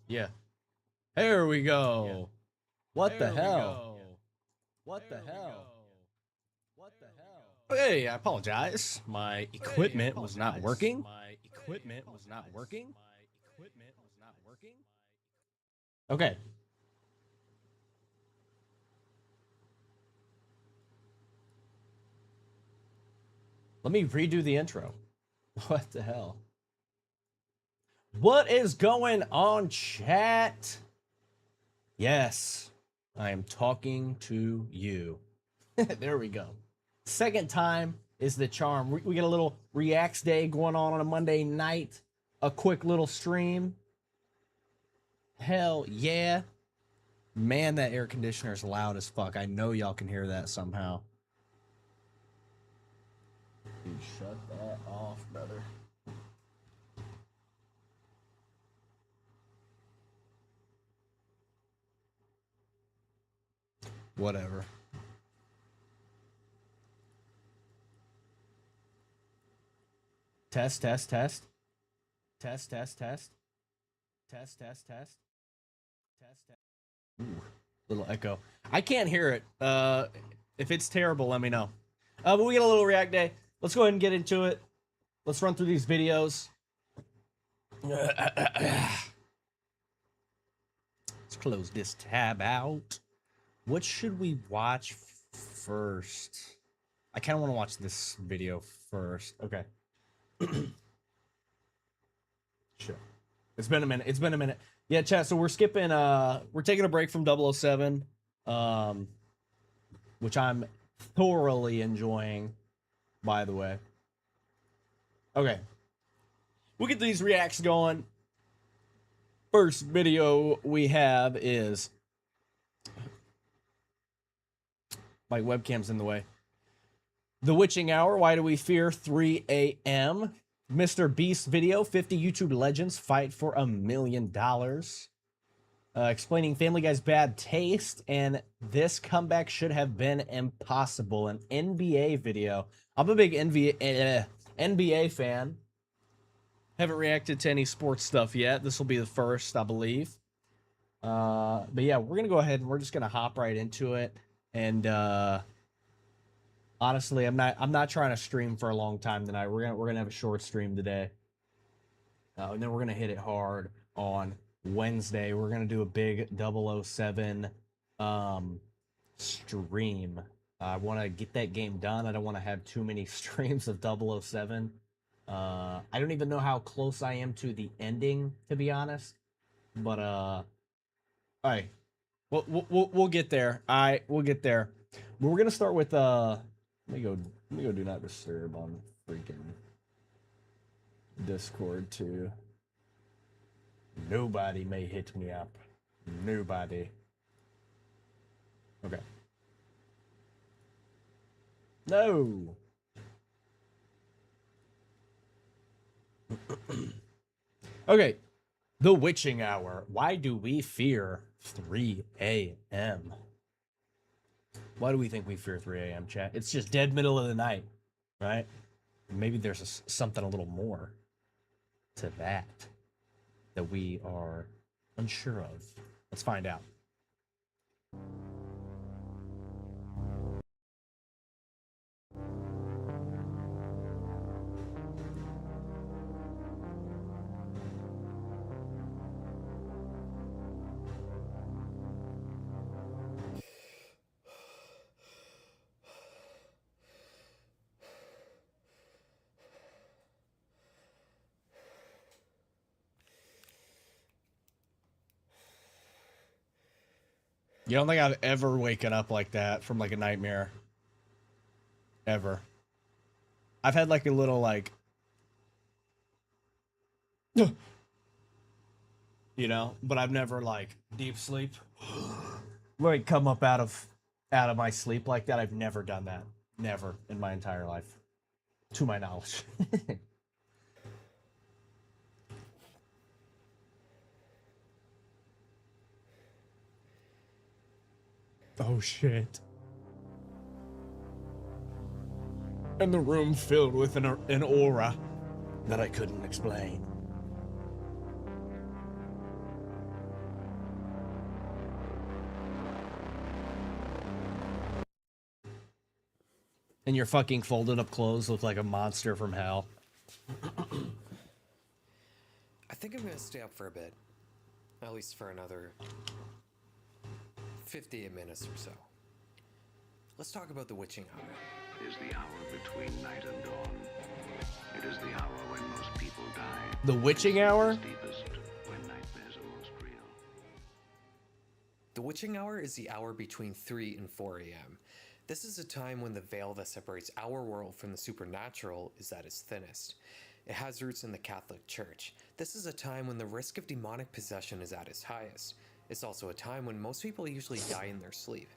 Yeah. Here we go. What the hell? What the hell? What the hell? Hey, I apologize. My equipment was not working. Okay. Let me redo the intro. What the hell? What is going on, chat? Yes, I am talking to you. There we go. Second time is the charm. We get a little Reacts Day going on a Monday night. A quick little stream. Hell yeah. Man, that air conditioner is loud as fuck. I know y'all can hear that somehow. Dude, shut that off, brother. Whatever. Test, test, test. Test, test, test. Test, test, test. Test, test. Ooh, little echo. I can't hear it. If it's terrible, let me know. But we get a little React Day. Let's go ahead and get into it. Let's run through these videos. Let's close this tab out. What should we watch first? I kind of want to watch this video first. Okay. Sure. It's been a minute. It's been a minute. Yeah, chat. So we're skipping. We're taking a break from 007, which I'm thoroughly enjoying, by the way. Okay. We'll get these reacts going. First video we have is my webcam's in the way. The Witching Hour. Why do we fear 3 a.m.? MrBeast video. 50 YouTube legends fight for $1 million. Explaining Family Guy's bad taste, and this comeback should have been impossible. An NBA video. I'm a big NBA fan. Haven't reacted to any sports stuff yet. This will be the first, I believe. But yeah, we're gonna go ahead and we're just gonna hop right into it. And honestly, I'm not trying to stream for a long time tonight. We're gonna have a short stream today, and then we're gonna hit it hard on Wednesday. We're gonna do a big 007 stream. I want to get that game done. I don't want to have too many streams of 007. I don't even know how close I am to the ending, to be honest. But all right, we'll get there. All right, we'll get there. But we're gonna start with let me go do not disturb on freaking Discord too. Nobody may hit me up. Nobody. Okay. No. Okay. The Witching Hour. Why do we fear 3 a.m.? Why do we think we fear 3 a.m., chat? It's just dead middle of the night, right? Maybe there's something a little more to that we are unsure of. Let's find out. You don't think I've ever waken up like that from like a nightmare? Ever. I've had like a little like, you know, but I've never like deep sleep. Like come up out of my sleep like that. I've never done that. Never in my entire life. To my knowledge. Oh shit. And the room filled with an aura that I couldn't explain. And your fucking folded up clothes look like a monster from hell. I think I'm gonna stay up for a bit. At least for another 58 minutes or so. Let's talk about the witching hour. Is the hour between night and dawn. It is the hour when most people die. The witching hour? Deepest, when nightmares are most real. The witching hour is the hour between 3 and 4 a.m. This is a time when the veil that separates our world from the supernatural is at its thinnest. It has roots in the Catholic Church. This is a time when the risk of demonic possession is at its highest. It's also a time when most people usually die in their sleep.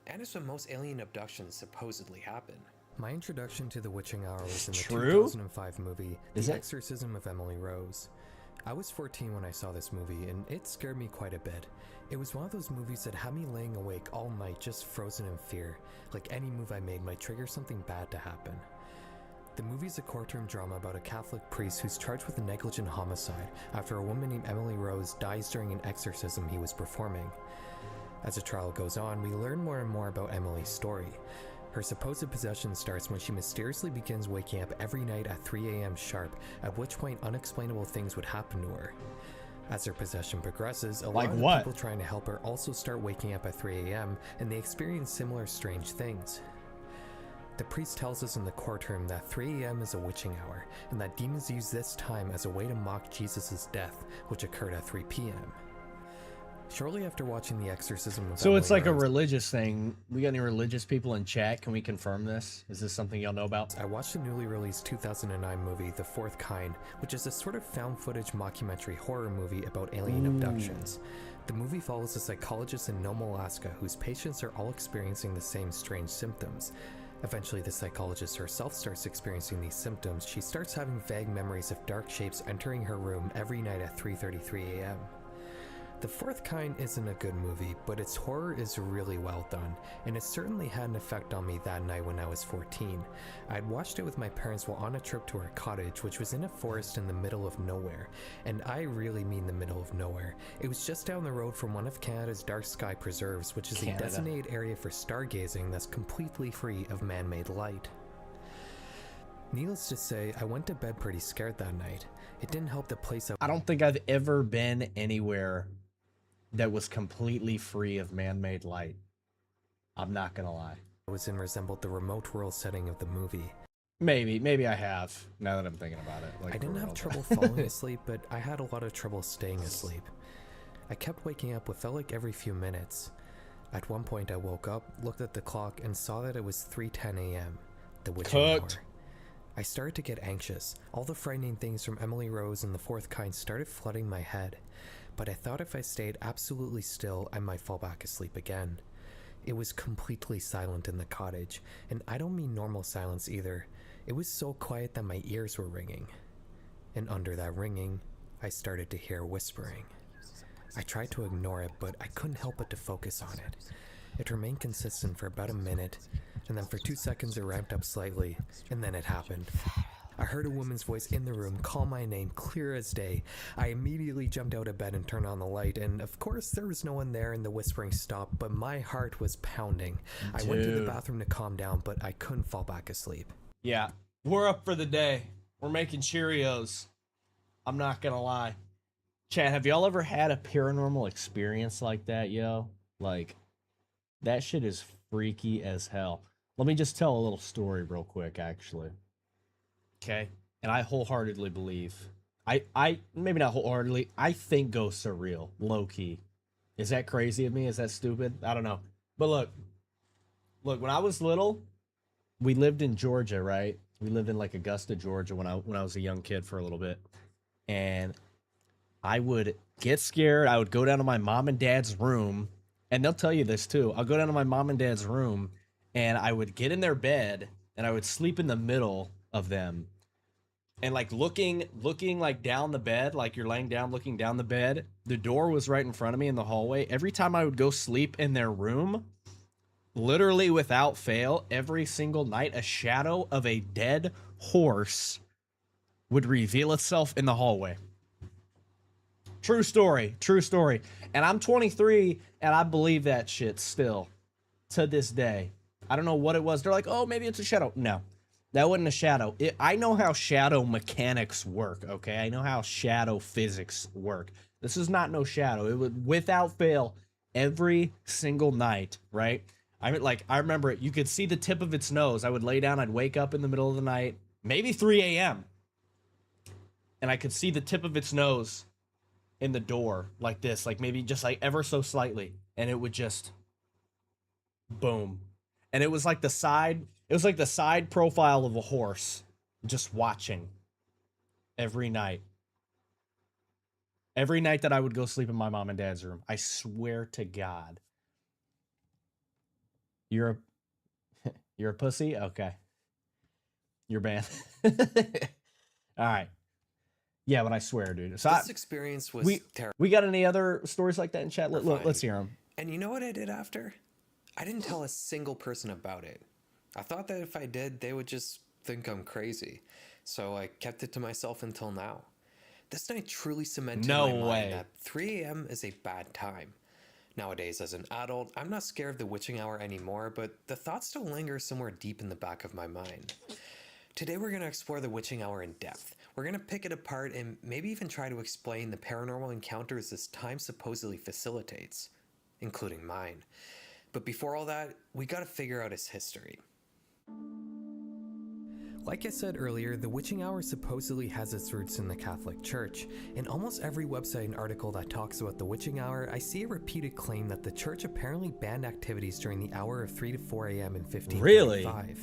And it's when most alien abductions supposedly happen. My introduction to the witching hour was in the 2005 movie, The Exorcism of Emily Rose. I was 14 when I saw this movie, and it scared me quite a bit. It was one of those movies that had me laying awake all night just frozen in fear, like any move I made might trigger something bad to happen. The movie's a courtroom drama about a Catholic priest who's charged with a negligent homicide after a woman named Emily Rose dies during an exorcism he was performing. As the trial goes on, we learn more and more about Emily's story. Her supposed possession starts when she mysteriously begins waking up every night at 3 a.m. sharp, at which point unexplainable things would happen to her. As her possession progresses, a lot of the people trying to help her also start waking up at 3 a.m. and they experience similar strange things. The priest tells us in the courtroom that 3 a.m. is a witching hour, and that demons use this time as a way to mock Jesus' death, which occurred at 3 p.m. Shortly after watching The Exorcism of So Emily it's like Rose, a religious thing. We got any religious people in chat? Can we confirm this? Is this something y'all know about? I watched the newly released 2009 movie The Fourth Kind, which is a sort of found footage mockumentary horror movie about alien abductions. The movie follows a psychologist in Nome, Alaska, whose patients are all experiencing the same strange symptoms. Eventually, the psychologist herself starts experiencing these symptoms. She starts having vague memories of dark shapes entering her room every night at 3:33 a.m. The Fourth Kind isn't a good movie, but its horror is really well done, and it certainly had an effect on me that night when I was 14. I had watched it with my parents while on a trip to our cottage, which was in a forest in the middle of nowhere, and I really mean the middle of nowhere. It was just down the road from one of Canada's dark sky preserves, which is a designated area for stargazing that's completely free of man-made light. Needless to say, I went to bed pretty scared that night. It didn't help the place I don't think I've ever been anywhere that was completely free of man-made light. I'm not gonna lie. I was in resembled the remote rural setting of the movie. Maybe I have, now that I'm thinking about it. Like, I didn't have trouble falling asleep, but I had a lot of trouble staying asleep. I kept waking up what felt like every few minutes. At one point I woke up, looked at the clock, and saw that it was 3:10 a.m., the witching hour. I started to get anxious. All the frightening things from Emily Rose and The Fourth Kind started flooding my head. But I thought if I stayed absolutely still, I might fall back asleep again. It was completely silent in the cottage, and I don't mean normal silence either. It was so quiet that my ears were ringing. And under that ringing, I started to hear whispering. I tried to ignore it, but I couldn't help but to focus on it. It remained consistent for about a minute, and then for 2 seconds it ramped up slightly, and then it happened. I heard a woman's voice in the room call my name clear as day. I immediately jumped out of bed and turned on the light, and of course there was no one there and the whispering stopped, but my heart was pounding. I went to the bathroom to calm down, but I couldn't fall back asleep. Yeah, we're up for the day. We're making Cheerios. I'm not gonna lie. Chad, have y'all ever had a paranormal experience like that, yo? Like, that shit is freaky as hell. Let me just tell a little story real quick, actually. Okay, and I wholeheartedly believe, I maybe not wholeheartedly, I think ghosts are real, low-key. Is that crazy of me? Is that stupid? I don't know. But look, when I was little, we lived in Georgia, right? We lived in like Augusta, Georgia when I was a young kid for a little bit. And I would get scared. I would go down to my mom and dad's room, and they'll tell you this too. I'll go down to my mom and dad's room, and I would get in their bed, and I would sleep in the middle of them, and like looking like down the bed, like you're laying down looking down the bed. The door was right in front of me in the hallway. Every time I would go sleep in their room, literally without fail, every single night, a shadow of a dead horse would reveal itself in the hallway. True story. And I'm 23, and I believe that shit still to this day. I don't know what it was. They're like, oh, maybe it's a shadow. No, that wasn't a shadow. I know how shadow mechanics work, okay? I know how shadow physics work. This is not no shadow. It would, without fail, every single night, right? I mean, like, I remember it. You could see the tip of its nose. I would lay down. I'd wake up in the middle of the night, maybe 3 a.m., and I could see the tip of its nose in the door like this, like maybe just like ever so slightly, and it would just boom. And it was like the side profile of a horse just watching every night. Every night that I would go sleep in my mom and dad's room. I swear to God. You're a pussy? Okay. You're banned. All right. Yeah, but I swear, dude. So This experience was terrible. we got any other stories like that in chat? Let's hear them. And you know what I did after? I didn't tell a single person about it. I thought that if I did, they would just think I'm crazy. So I kept it to myself until now. This night truly cemented in my mind that 3 a.m. is a bad time. Nowadays, as an adult, I'm not scared of the witching hour anymore, but the thought still lingers somewhere deep in the back of my mind. Today we're going to explore the witching hour in depth. We're going to pick it apart and maybe even try to explain the paranormal encounters this time supposedly facilitates, including mine. But before all that, we got to figure out its history. Like I said earlier, the witching hour supposedly has its roots in the Catholic Church. In almost every website and article that talks about the witching hour, I see a repeated claim that the church apparently banned activities during the hour of 3 to 4 a.m. in 1535. Really?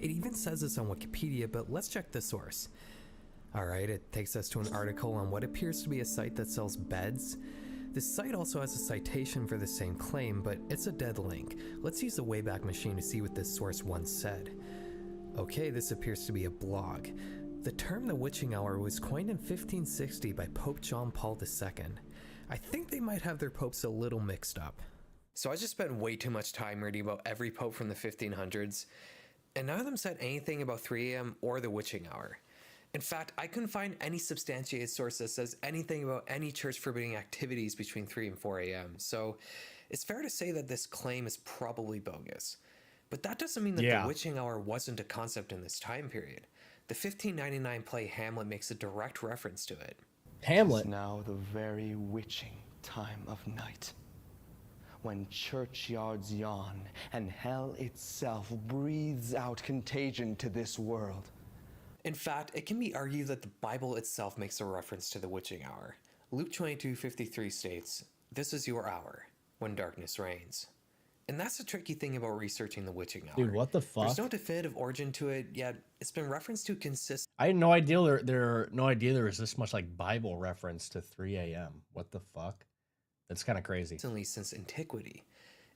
It even says this on Wikipedia, but let's check the source. Alright, it takes us to an article on what appears to be a site that sells beds. This site also has a citation for the same claim, but it's a dead link. Let's use the Wayback Machine to see what this source once said. Okay, this appears to be a blog. The term the witching hour was coined in 1560 by Pope John Paul II. I think they might have their popes a little mixed up. So I just spent way too much time reading about every pope from the 1500s, and none of them said anything about 3 a.m. or the witching hour. In fact, I couldn't find any substantiated source that says anything about any church forbidding activities between 3 and 4 a.m., so it's fair to say that this claim is probably bogus. But that doesn't mean that the witching hour wasn't a concept in this time period. The 1599 play Hamlet makes a direct reference to it. Hamlet? It's now the very witching time of night, when churchyards yawn and hell itself breathes out contagion to this world. In fact, it can be argued that the Bible itself makes a reference to the witching hour. Luke 22:53 states, "This is your hour, when darkness reigns." And that's the tricky thing about researching the witching hour. Dude, what the fuck? There's no definitive origin to it, yet it's been referenced to consistently. I had no idea there was this much like Bible reference to 3 a.m. What the fuck? That's kind of crazy. Since antiquity.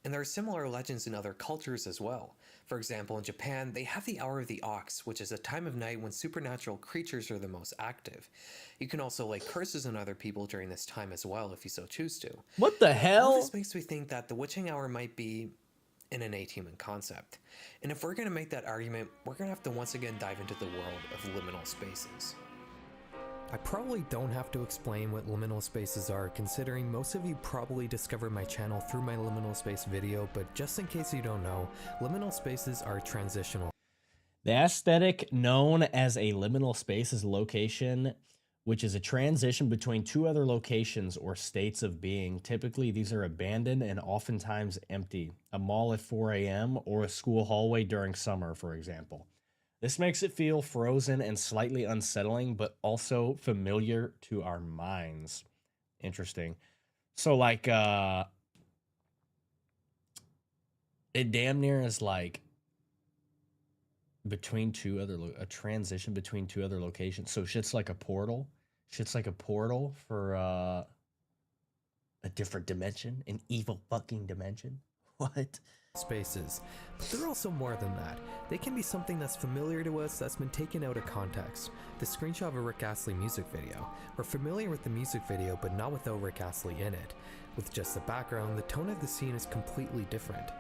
And there are similar legends in other cultures as well. For example, in Japan, they have the Hour of the Ox, which is a time of night when supernatural creatures are the most active. You can also lay curses on other people during this time as well, if you so choose to. What the hell? All this makes me think that the witching hour might be an innate human concept. And if we're going to make that argument, we're going to have to once again dive into the world of liminal spaces. I probably don't have to explain what liminal spaces are, considering most of you probably discovered my channel through my liminal space video, but just in case you don't know, liminal spaces are transitional. The aesthetic known as a liminal space is a location which is a transition between two other locations or states of being. Typically, these are abandoned and oftentimes empty. A mall at 4 a.m. or a school hallway during summer, for example. This makes it feel frozen and slightly unsettling, but also familiar to our minds. Interesting. So, like, it damn near is like between two other, a transition between two other locations. So shit's like a portal. Shit's like a portal for a different dimension, an evil fucking dimension. What? Spaces, but they're also more than that. They can be something that's familiar to us that's been taken out of context. The screenshot of a Rick Astley music video. We're familiar with the music video, but not without Rick Astley in it. With just the background, the tone of the scene is completely different.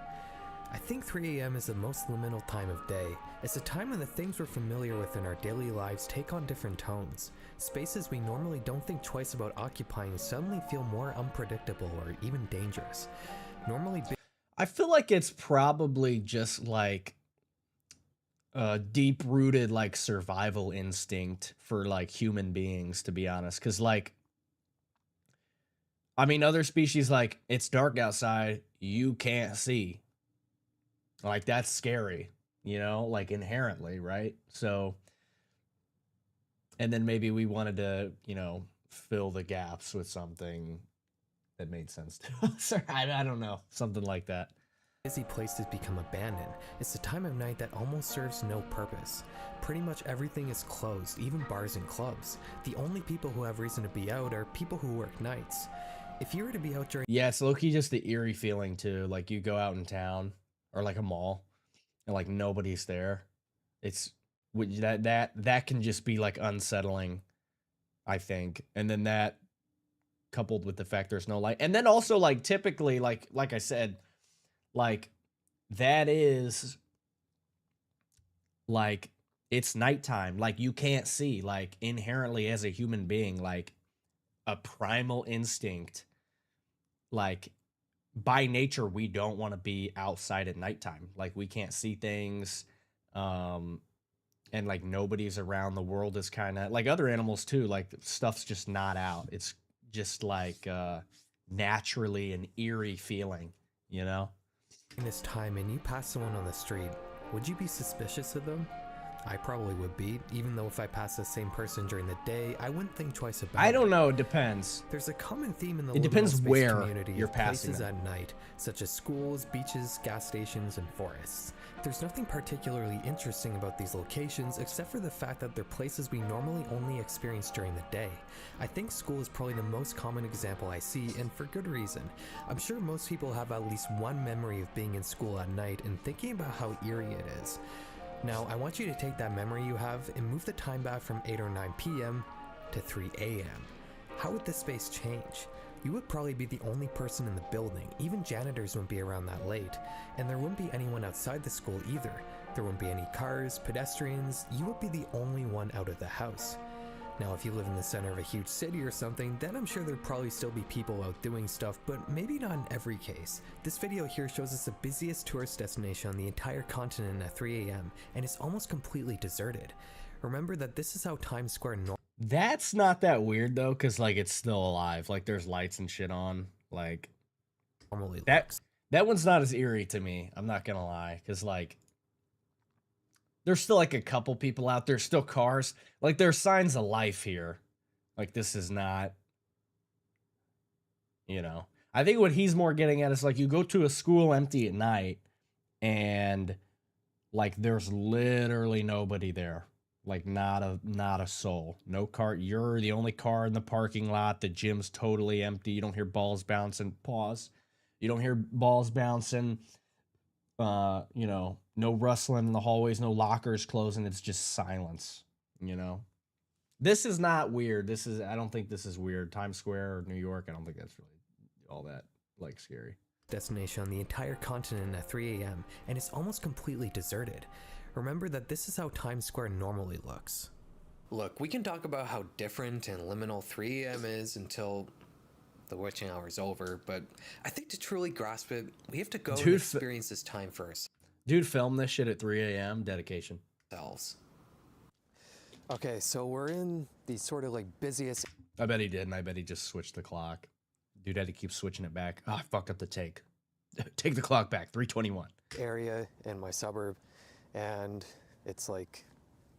I think 3 a.m. is the most liminal time of day. It's a time when the things we're familiar with in our daily lives take on different tones. Spaces we normally don't think twice about occupying suddenly feel more unpredictable or even dangerous. Normally I feel like it's probably just like deep rooted like survival instinct for like human beings, to be honest. Cause like, I mean, other species, like, it's dark outside, you can't see. Like, that's scary, you know, like inherently, right? So, and then maybe we wanted to, you know, fill the gaps with something that made sense to us. Or I don't know, something like that. Busy places become abandoned. It's the time of night that almost serves no purpose. Pretty much everything is closed, even bars and clubs. The only people who have reason to be out are people who work nights. If you were to be out during Yeah, it's low-key just the eerie feeling too. Like you go out in town or like a mall and like nobody's there. It's that can just be like unsettling, I think. And then that coupled with the fact there's no light. And then also like typically like I said, like that is like it's nighttime. Like you can't see, like inherently as a human being, like a primal instinct, like by nature we don't want to be outside at nighttime. Like we can't see things, and like nobody's around. The world is kind of like other animals too, like stuff's just not out. It's just like naturally an eerie feeling, you know. this time and you pass someone on the street, would you be suspicious of them? I probably would be, even though if I passed the same person during the day, I wouldn't think twice about it. I don't know, it depends. There's a common theme in the It depends liminal space where community you're of passing places them. at night, such as schools, beaches, gas stations, and forests. There's nothing particularly interesting about these locations except for the fact that they're places we normally only experience during the day. I think school is probably the most common example I see, and for good reason. I'm sure most people have at least one memory of being in school at night and thinking about how eerie it is. Now, I want you to take that memory you have and move the time back from 8 or 9 p.m. to 3 a.m. How would this space change? You would probably be the only person in the building. Even janitors wouldn't be around that late. And there wouldn't be anyone outside the school either. There wouldn't be any cars, pedestrians. You would be the only one out of the house. Now, if you live in the center of a huge city or something, then I'm sure there'd probably still be people out doing stuff, but maybe not in every case. This video here shows us the busiest tourist destination on the entire continent at 3 a.m. and it's almost completely deserted. Remember that this is how Times Square That's not that weird though, because like it's still alive. Like there's lights and shit on. Like normally that one's not as eerie to me. I'm not gonna lie, because like there's still like a couple people out there, still cars. Like there's signs of life here. Like this is not, you know. I think what he's more getting at is like you go to a school empty at night and like there's literally nobody there. Like not a soul. No car. You're the only car in the parking lot. The gym's totally empty. You don't hear balls bouncing. Pause. You don't hear balls bouncing. You know, no rustling in the hallways, no lockers closing. It's just silence, you know. This is not weird. I don't think this is weird. Times Square or New York, I don't think that's really all that like scary. Destination on the entire continent at 3 a.m. and it's almost completely deserted. Remember that this is how Times Square normally looks. Look, we can talk about how different and liminal 3 a.m. is until the witching hour is over, but I think to truly grasp it, we have to go and experience this time for Dude, film this shit at 3 a.m. Dedication. ourselves. Okay, so we're in the sort of like busiest... I bet he did, and I bet he just switched the clock. Dude had to keep switching it back. I fucked up the take. Take the clock back, 3:21. Area in my suburb, and it's like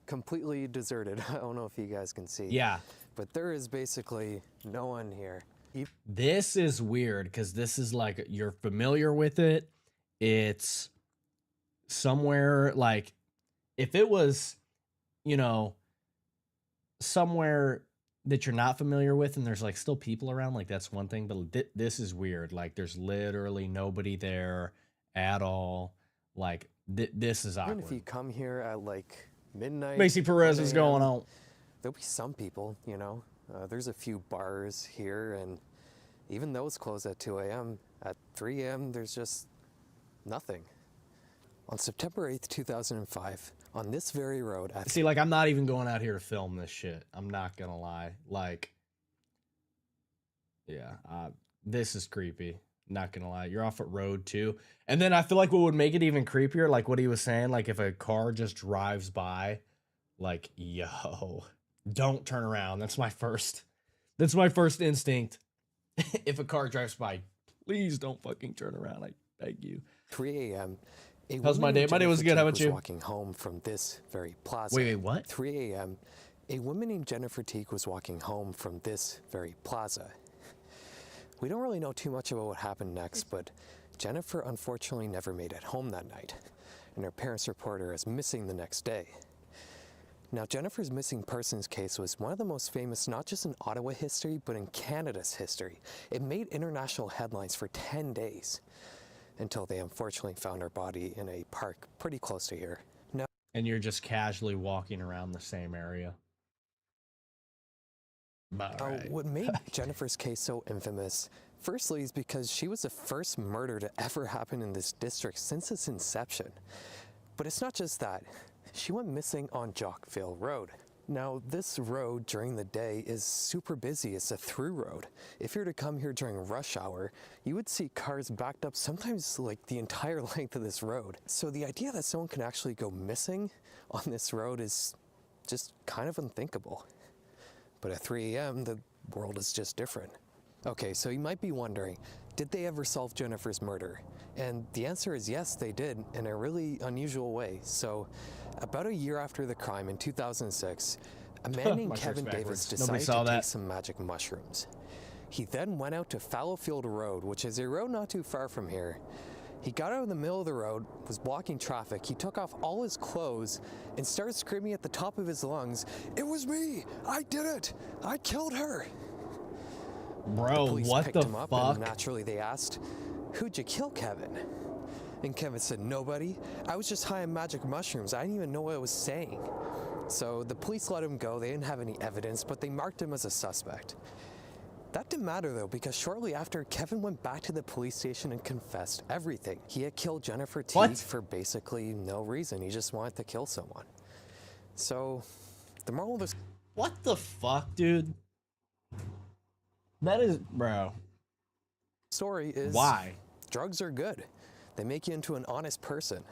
completely deserted. I don't know if you guys can see. Yeah. But there is basically no one here. This is weird because this is like you're familiar with it. It's somewhere like if it was, you know, somewhere that you're not familiar with and there's like still people around, like that's one thing. But this is weird. Like there's literally nobody there at all. Like this is awkward. Even if you come here at like midnight, Macy Perez is going on. There'll be some people, you know. There's a few bars here, and even those close at 2 a.m. At 3 a.m., there's just nothing. On September 8th, 2005, on this very road... See, like, I'm not even going out here to film this shit. I'm not gonna lie. Like, yeah, this is creepy. Not gonna lie, you're off at road too. And then I feel like what would make it even creepier, like what he was saying, like if a car just drives by, like, yo, don't turn around. That's my first instinct. If a car drives by, please don't fucking turn around. I beg you. 3 a.m. How's my day? My day was good. How about you? Walking home from this very plaza. Wait, what? 3 a.m. A woman named Jennifer Teague was walking home from this very plaza. We don't really know too much about what happened next, but Jennifer unfortunately never made it home that night, and her parents report her as missing the next day. Now, Jennifer's missing persons case was one of the most famous, not just in Ottawa history, but in Canada's history. It made international headlines for 10 days, until they unfortunately found her body in a park pretty close to here. Now, And you're just casually walking around the same area. Alright. what made Jennifer's case so infamous, firstly, is because she was the first murder to ever happen in this district since its inception. But it's not just that. She went missing on Jockville Road. Now, this road during the day is super busy. It's a through road. If you were to come here during rush hour, you would see cars backed up sometimes like the entire length of this road. So the idea that someone can actually go missing on this road is just kind of unthinkable. But at 3 a.m., the world is just different. Okay, so you might be wondering, did they ever solve Jennifer's murder? And the answer is yes, they did, in a really unusual way. So, about a year after the crime in 2006, a man named Kevin Davis decided to take some magic mushrooms. He then went out to Fallowfield Road, which is a road not too far from here. He got out in the middle of the road, was blocking traffic. He took off all his clothes and started screaming at the top of his lungs, "It was me! I did it! I killed her!" Bro, The police what picked the him up, fuck? and naturally they asked, "Who'd you kill, Kevin?" And Kevin said, "Nobody. I was just high on magic mushrooms. I didn't even know what I was saying." So the police let him go. They didn't have any evidence, but they marked him as a suspect. That didn't matter though, because shortly after, Kevin went back to the police station and confessed everything. He had killed Jennifer Teague for basically no reason. He just wanted to kill someone. So, the moral of this What the fuck, dude? That is, bro. story is... Why? Drugs are good. They make you into an honest person.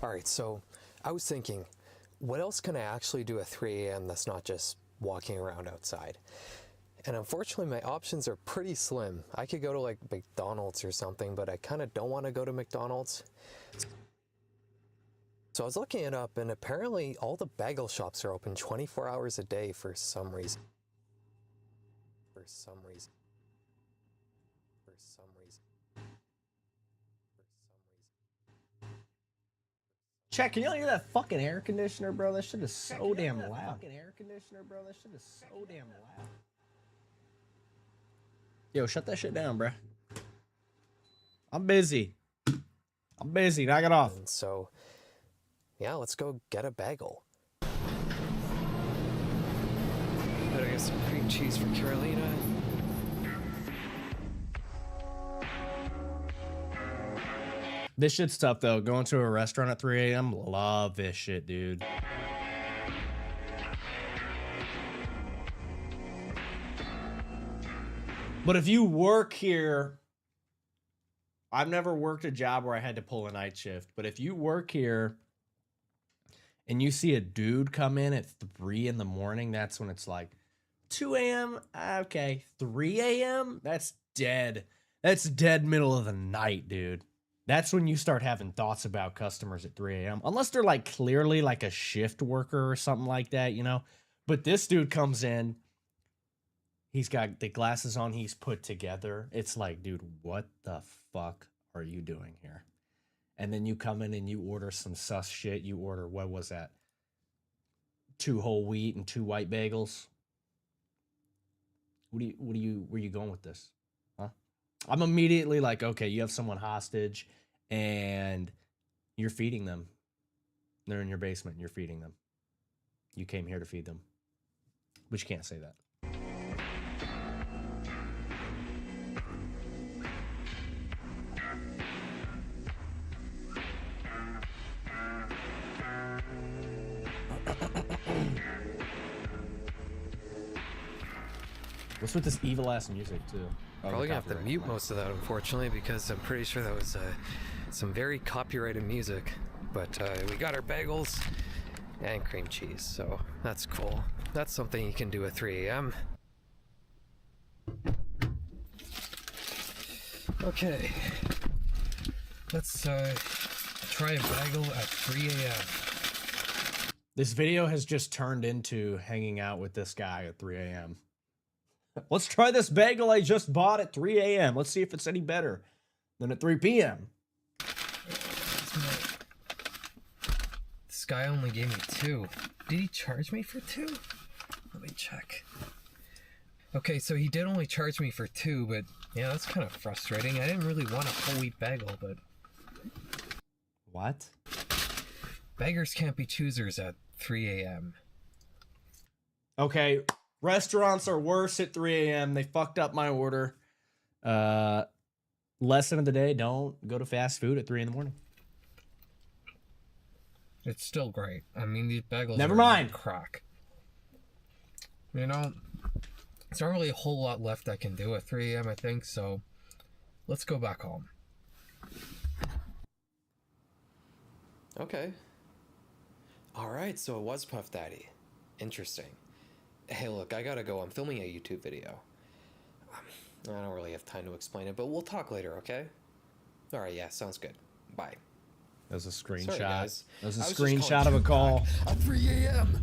Alright, so I was thinking, what else can I actually do at 3 a.m. that's not just walking around outside? And unfortunately, my options are pretty slim. I could go to like McDonald's or something, but I kind of don't want to go to McDonald's. So I was looking it up, and apparently all the bagel shops are open 24 hours a day for some reason. For some reason. For some reason. Check, can you hear that fucking air conditioner, bro? That shit is so damn loud. Fucking air conditioner, bro. That shit is so damn loud. Yo, shut that shit down, bro. I'm busy. Knock it off. And so, yeah, let's go get a bagel. Better get some cream cheese for Carolina. This shit's tough, though. Going to a restaurant at 3 a.m., love this shit, dude. But if you work here, I've never worked a job where I had to pull a night shift, but if you work here and you see a dude come in at 3 in the morning, that's when it's like 2 a.m. Okay, 3 a.m. That's dead. That's dead middle of the night, dude. That's when you start having thoughts about customers at 3 a.m. Unless they're like clearly like a shift worker or something like that, you know. But this dude comes in, he's got the glasses on, he's put together. It's like, dude, what the fuck are you doing here? And then you come in and you order some sus shit. You order, what was that? 2 whole wheat and 2 white bagels. Where you going with this? Huh? I'm immediately like, okay, you have someone hostage and you're feeding them. They're in your basement and you're feeding them. You came here to feed them. But you can't say that. What's with this evil ass music too? Oh, Probably the gonna have to copyright. mute most of that, unfortunately, because I'm pretty sure that was some very copyrighted music. But we got our bagels and cream cheese, so that's cool. That's something you can do at 3 a.m. Okay, let's try a bagel at 3 a.m. This video has just turned into hanging out with this guy at 3 a.m. Let's try this bagel I just bought at 3 a.m. Let's see if it's any better than at 3 p.m. This guy only gave me 2. Did he charge me for 2? Let me check. Okay, so he did only charge me for 2, but yeah, that's kind of frustrating. I didn't really want a whole wheat bagel, but... What? Beggars can't be choosers at 3 a.m. Okay, restaurants are worse at 3 a.m. They fucked up my order. Lesson of the day, don't go to fast food at 3 in the morning. It's still great. I mean, these bagels Never are mind. crack. You know, there's not really a whole lot left I can do at 3 a.m., I think, so let's go back home. Okay. Alright, so it was Puff Daddy. Interesting. Hey, look, I gotta go. I'm filming a YouTube video. I don't really have time to explain it, but we'll talk later, okay? Alright, yeah, sounds good. Bye. That was a Sorry, screenshot. guys. That was a I was just calling screenshot of a you call. back at 3 a.m.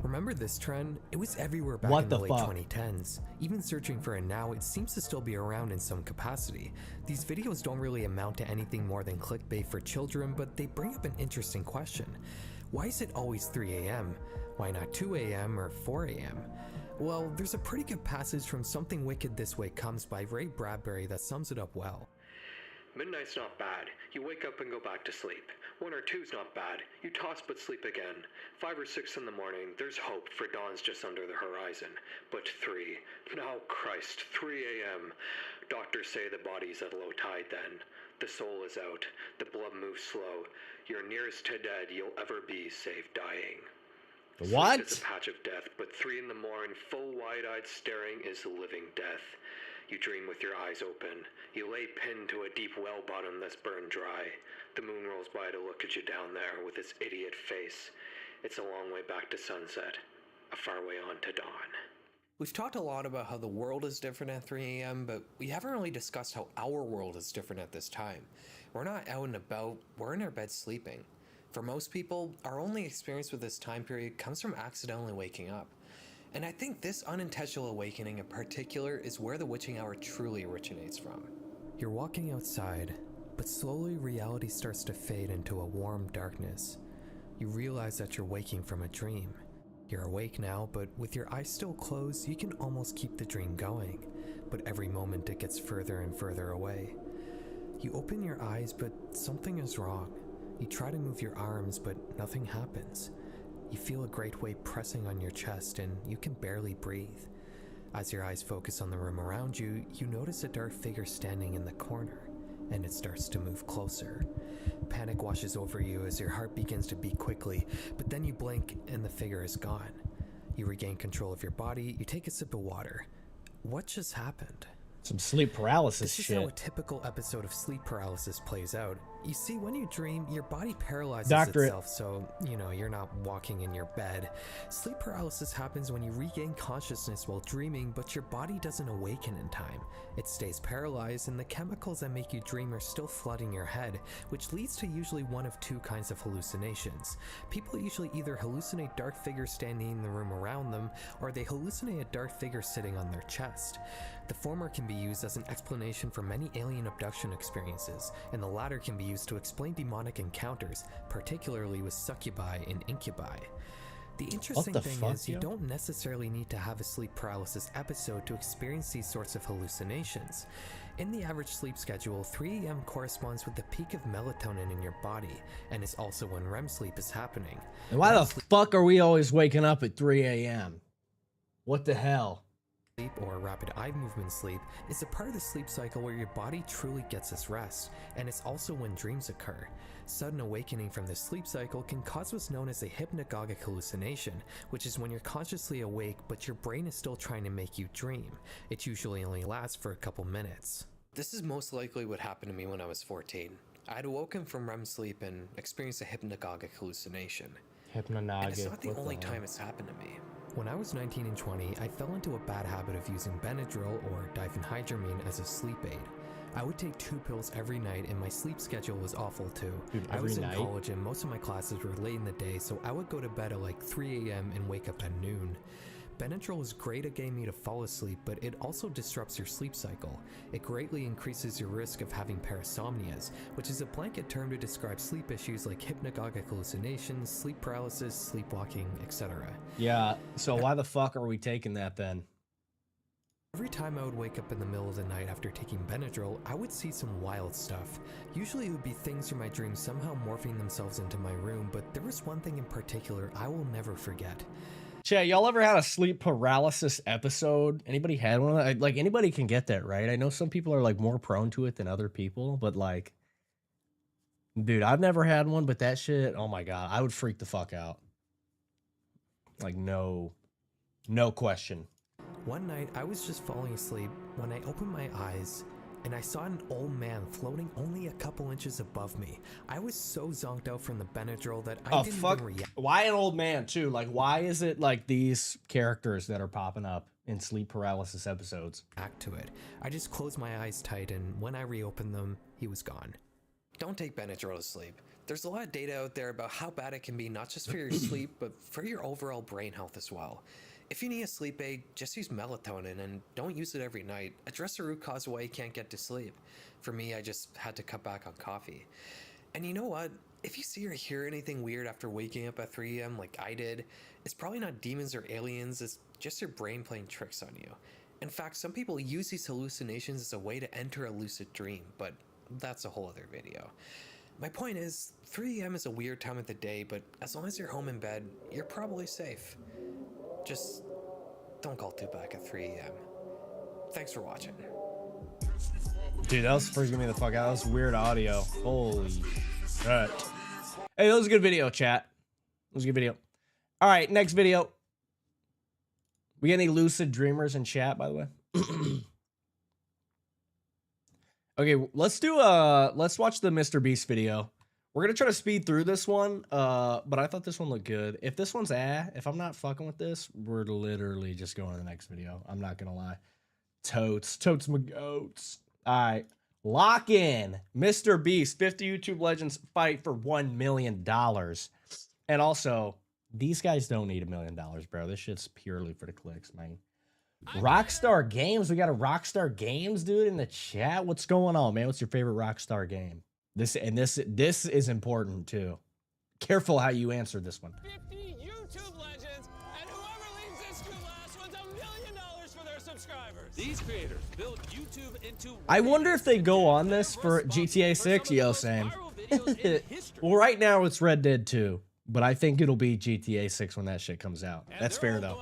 Remember this trend? It was everywhere back What in the the late fuck? 2010s. Even searching for it now, it seems to still be around in some capacity. These videos don't really amount to anything more than clickbait for children, but they bring up an interesting question. Why is it always 3 a.m.? Why not 2 a.m. or 4 a.m.? Well, there's a pretty good passage from Something Wicked This Way Comes by Ray Bradbury that sums it up well. Midnight's not bad. You wake up and go back to sleep. 1 or 2's not bad. You toss but sleep again. 5 or 6 in the morning, there's hope, for dawn's just under the horizon. But 3, now Christ, 3 a.m. Doctors say the body's at low tide then. The soul is out. The blood moves slow. You're nearest to dead you'll ever be, save dying. What? Sleep is a patch of death, but 3 in the morning, full wide-eyed staring is the living death. You dream with your eyes open. You lay pinned to a deep well bottom that's burned dry. The moon rolls by to look at you down there with its idiot face. It's a long way back to sunset, a far way on to dawn. We've talked a lot about how the world is different at 3 a.m., but we haven't really discussed how our world is different at this time. We're not out and about, we're in our bed sleeping. For most people, our only experience with this time period comes from accidentally waking up. And I think this unintentional awakening in particular is where the witching hour truly originates from. You're walking outside, but slowly reality starts to fade into a warm darkness. You realize that you're waking from a dream. You're awake now, but with your eyes still closed, you can almost keep the dream going. But every moment it gets further and further away. You open your eyes, but something is wrong. You try to move your arms, but nothing happens. You feel a great weight pressing on your chest and you can barely breathe. As your eyes focus on the room around you, you notice a dark figure standing in the corner, and it starts to move closer. Panic washes over you as your heart begins to beat quickly, but then you blink and the figure is gone. You regain control of your body, you take a sip of water. What just happened? Some sleep paralysis This is shit. how a typical episode of sleep paralysis plays out. You see, when you dream, your body paralyzes Doctorate. itself, so, you're not walking in your bed. Sleep paralysis happens when you regain consciousness while dreaming, but your body doesn't awaken in time. It stays paralyzed, and the chemicals that make you dream are still flooding your head, which leads to usually one of 2 kinds of hallucinations. People usually either hallucinate dark figures standing in the room around them, or they hallucinate a dark figure sitting on their chest. The former can be used as an explanation for many alien abduction experiences, and the latter can be used to explain demonic encounters, particularly with succubi and incubi. The interesting the thing fuck, is, you yo? don't necessarily need to have a sleep paralysis episode to experience these sorts of hallucinations. In the average sleep schedule, 3 a.m. corresponds with the peak of melatonin in your body, and is also when REM sleep is happening. And why the fuck are we always waking up at 3 a.m.? What the hell? sleep, or rapid eye movement sleep, is a part of the sleep cycle where your body truly gets its rest, and it's also when dreams occur. Sudden awakening from this sleep cycle can cause what's known as a hypnagogic hallucination, which is when you're consciously awake but your brain is still trying to make you dream. It usually only lasts for a couple minutes. This is most likely what happened to me when I was 14. I had awoken from REM sleep and experienced a hypnagogic hallucination. And it's not the only time it's happened to me. When I was 19 and 20, I fell into a bad habit of using Benadryl or diphenhydramine as a sleep aid. I would take 2 pills every night and my sleep schedule was awful too. Dude, I was in night? college and most of my classes were late in the day, so I would go to bed at like 3 a.m. and wake up at noon. Benadryl is great at getting me to fall asleep, but it also disrupts your sleep cycle. It greatly increases your risk of having parasomnias, which is a blanket term to describe sleep issues like hypnagogic hallucinations, sleep paralysis, sleepwalking, etc. Yeah, so why the fuck are we taking that then? Every time I would wake up in the middle of the night after taking Benadryl, I would see some wild stuff. Usually it would be things from my dreams somehow morphing themselves into my room, but there was one thing in particular I will never forget. Chat, y'all ever had a sleep paralysis episode? Anybody had one of that? Like, anybody can get that, right? I know some people are, like, more prone to it than other people, but, like, dude, I've never had one, but that shit, oh my God, I would freak the fuck out. Like, no question. One night, I was just falling asleep when I opened my eyes and I saw an old man floating only a couple inches above me. I was so zonked out from the Benadryl that I didn't even react. Why an old man, too? Like, why is it, like, these characters that are popping up in sleep paralysis episodes? Back to it. I just closed my eyes tight, and when I reopened them, he was gone. Don't take Benadryl to sleep. There's a lot of data out there about how bad it can be, not just for your sleep, but for your overall brain health as well. If you need a sleep aid, just use melatonin and don't use it every night. Address the root cause of why you can't get to sleep. For me, I just had to cut back on coffee. And you know what? If you see or hear anything weird after waking up at 3 a.m. like I did, it's probably not demons or aliens, it's just your brain playing tricks on you. In fact, some people use these hallucinations as a way to enter a lucid dream, but that's a whole other video. My point is, 3 a.m. is a weird time of the day, but as long as you're home in bed, you're probably safe. Just don't call Tupac at 3 a.m. Thanks for watching. Dude, that was freaking me the fuck out. That was weird audio. Holy shit. Hey, that was a good video, chat. That was a good video. All right, next video. We got any lucid dreamers in chat, by the way? Okay, let's watch the MrBeast video. We're gonna try to speed through this one, but I thought this one looked good. If this one's if I'm not fucking with this, we're literally just going to the next video. I'm not gonna lie. Totes my goats. All right, lock in. MrBeast, 50 YouTube legends fight for $1 million. And also, these guys don't need $1 million, bro. This shit's purely for the clicks, man. Rockstar Games, we got a Rockstar Games dude in the chat. What's going on, man? What's your favorite Rockstar game? This is important too. Careful how you answer this one. 50 YouTube legends, and whoever leaves this group last wins $1 million for their subscribers. These creators build YouTube into. I wonder if they go on this for GTA 6. Yo, same. Well, right now it's Red Dead 2, but I think it'll be GTA 6 when that shit comes out. That's fair though.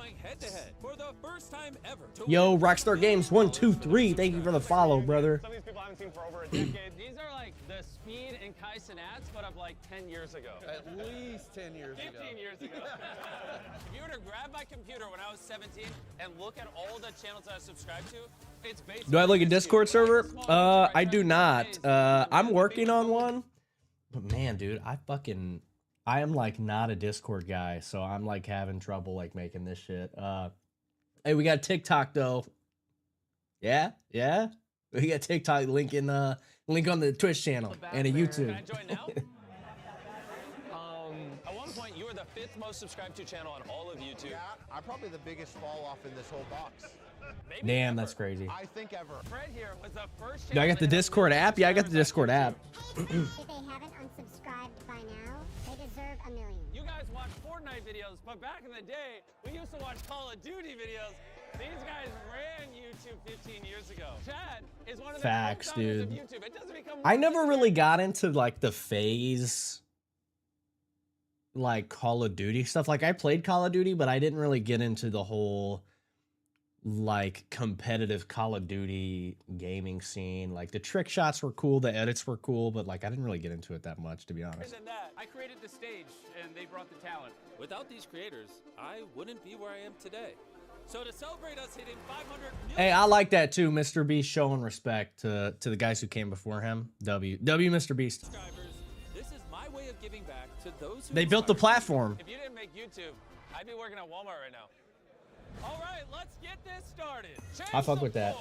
Yo, Rockstar Games 1, 2, 3. Thank you for the follow, brother. Some of these people I haven't seen for over a decade. These are like the Speed and Kaisen ads, but of like 10 years ago. At least 10 years ago. 15 years ago. If you were to grab my computer when I was 17 and look at all the channels I subscribed to, it's basically. Do I have like a Discord server? I do not. I'm working on one. But man, dude, I am like not a Discord guy, so I'm like having trouble like making this shit. Hey, we got TikTok though. Yeah. We got TikTok link on the Twitch channel and a YouTube. Can I join now? At one point, you were the 5th most subscribed to channel on all of YouTube. Yeah, I'm probably the biggest fall off in this whole box. Maybe Damn, ever. that's crazy. I think ever. Fred here was the first. Do I got the Discord app? Yeah, I got the Discord app. If they haven't unsubscribed by now, they deserve $1 million. You guys watch Fortnite videos, but back in the day, we used to watch Call of Duty videos. These guys ran YouTube 15 years ago. Chad is one of the Facts, dude. of YouTube. It doesn't become I never really got into like the phase like Call of Duty stuff. Like I played Call of Duty, but I didn't really get into the whole like competitive Call of Duty gaming scene. Like the trick shots were cool, the edits were cool, but like I didn't really get into it that much, to be honest. Than that, I created the stage, and they brought the talent. Without these creators, I wouldn't be where I am today. So to celebrate us hitting 500 million... Hey, I like that too. MrBeast showing respect to the guys who came before him. W MrBeast. subscribers, this is my way of giving back to those who They built the inspired me. platform. If you didn't make YouTube, I'd be working at Walmart right now. All right, let's get this started. I fuck with that.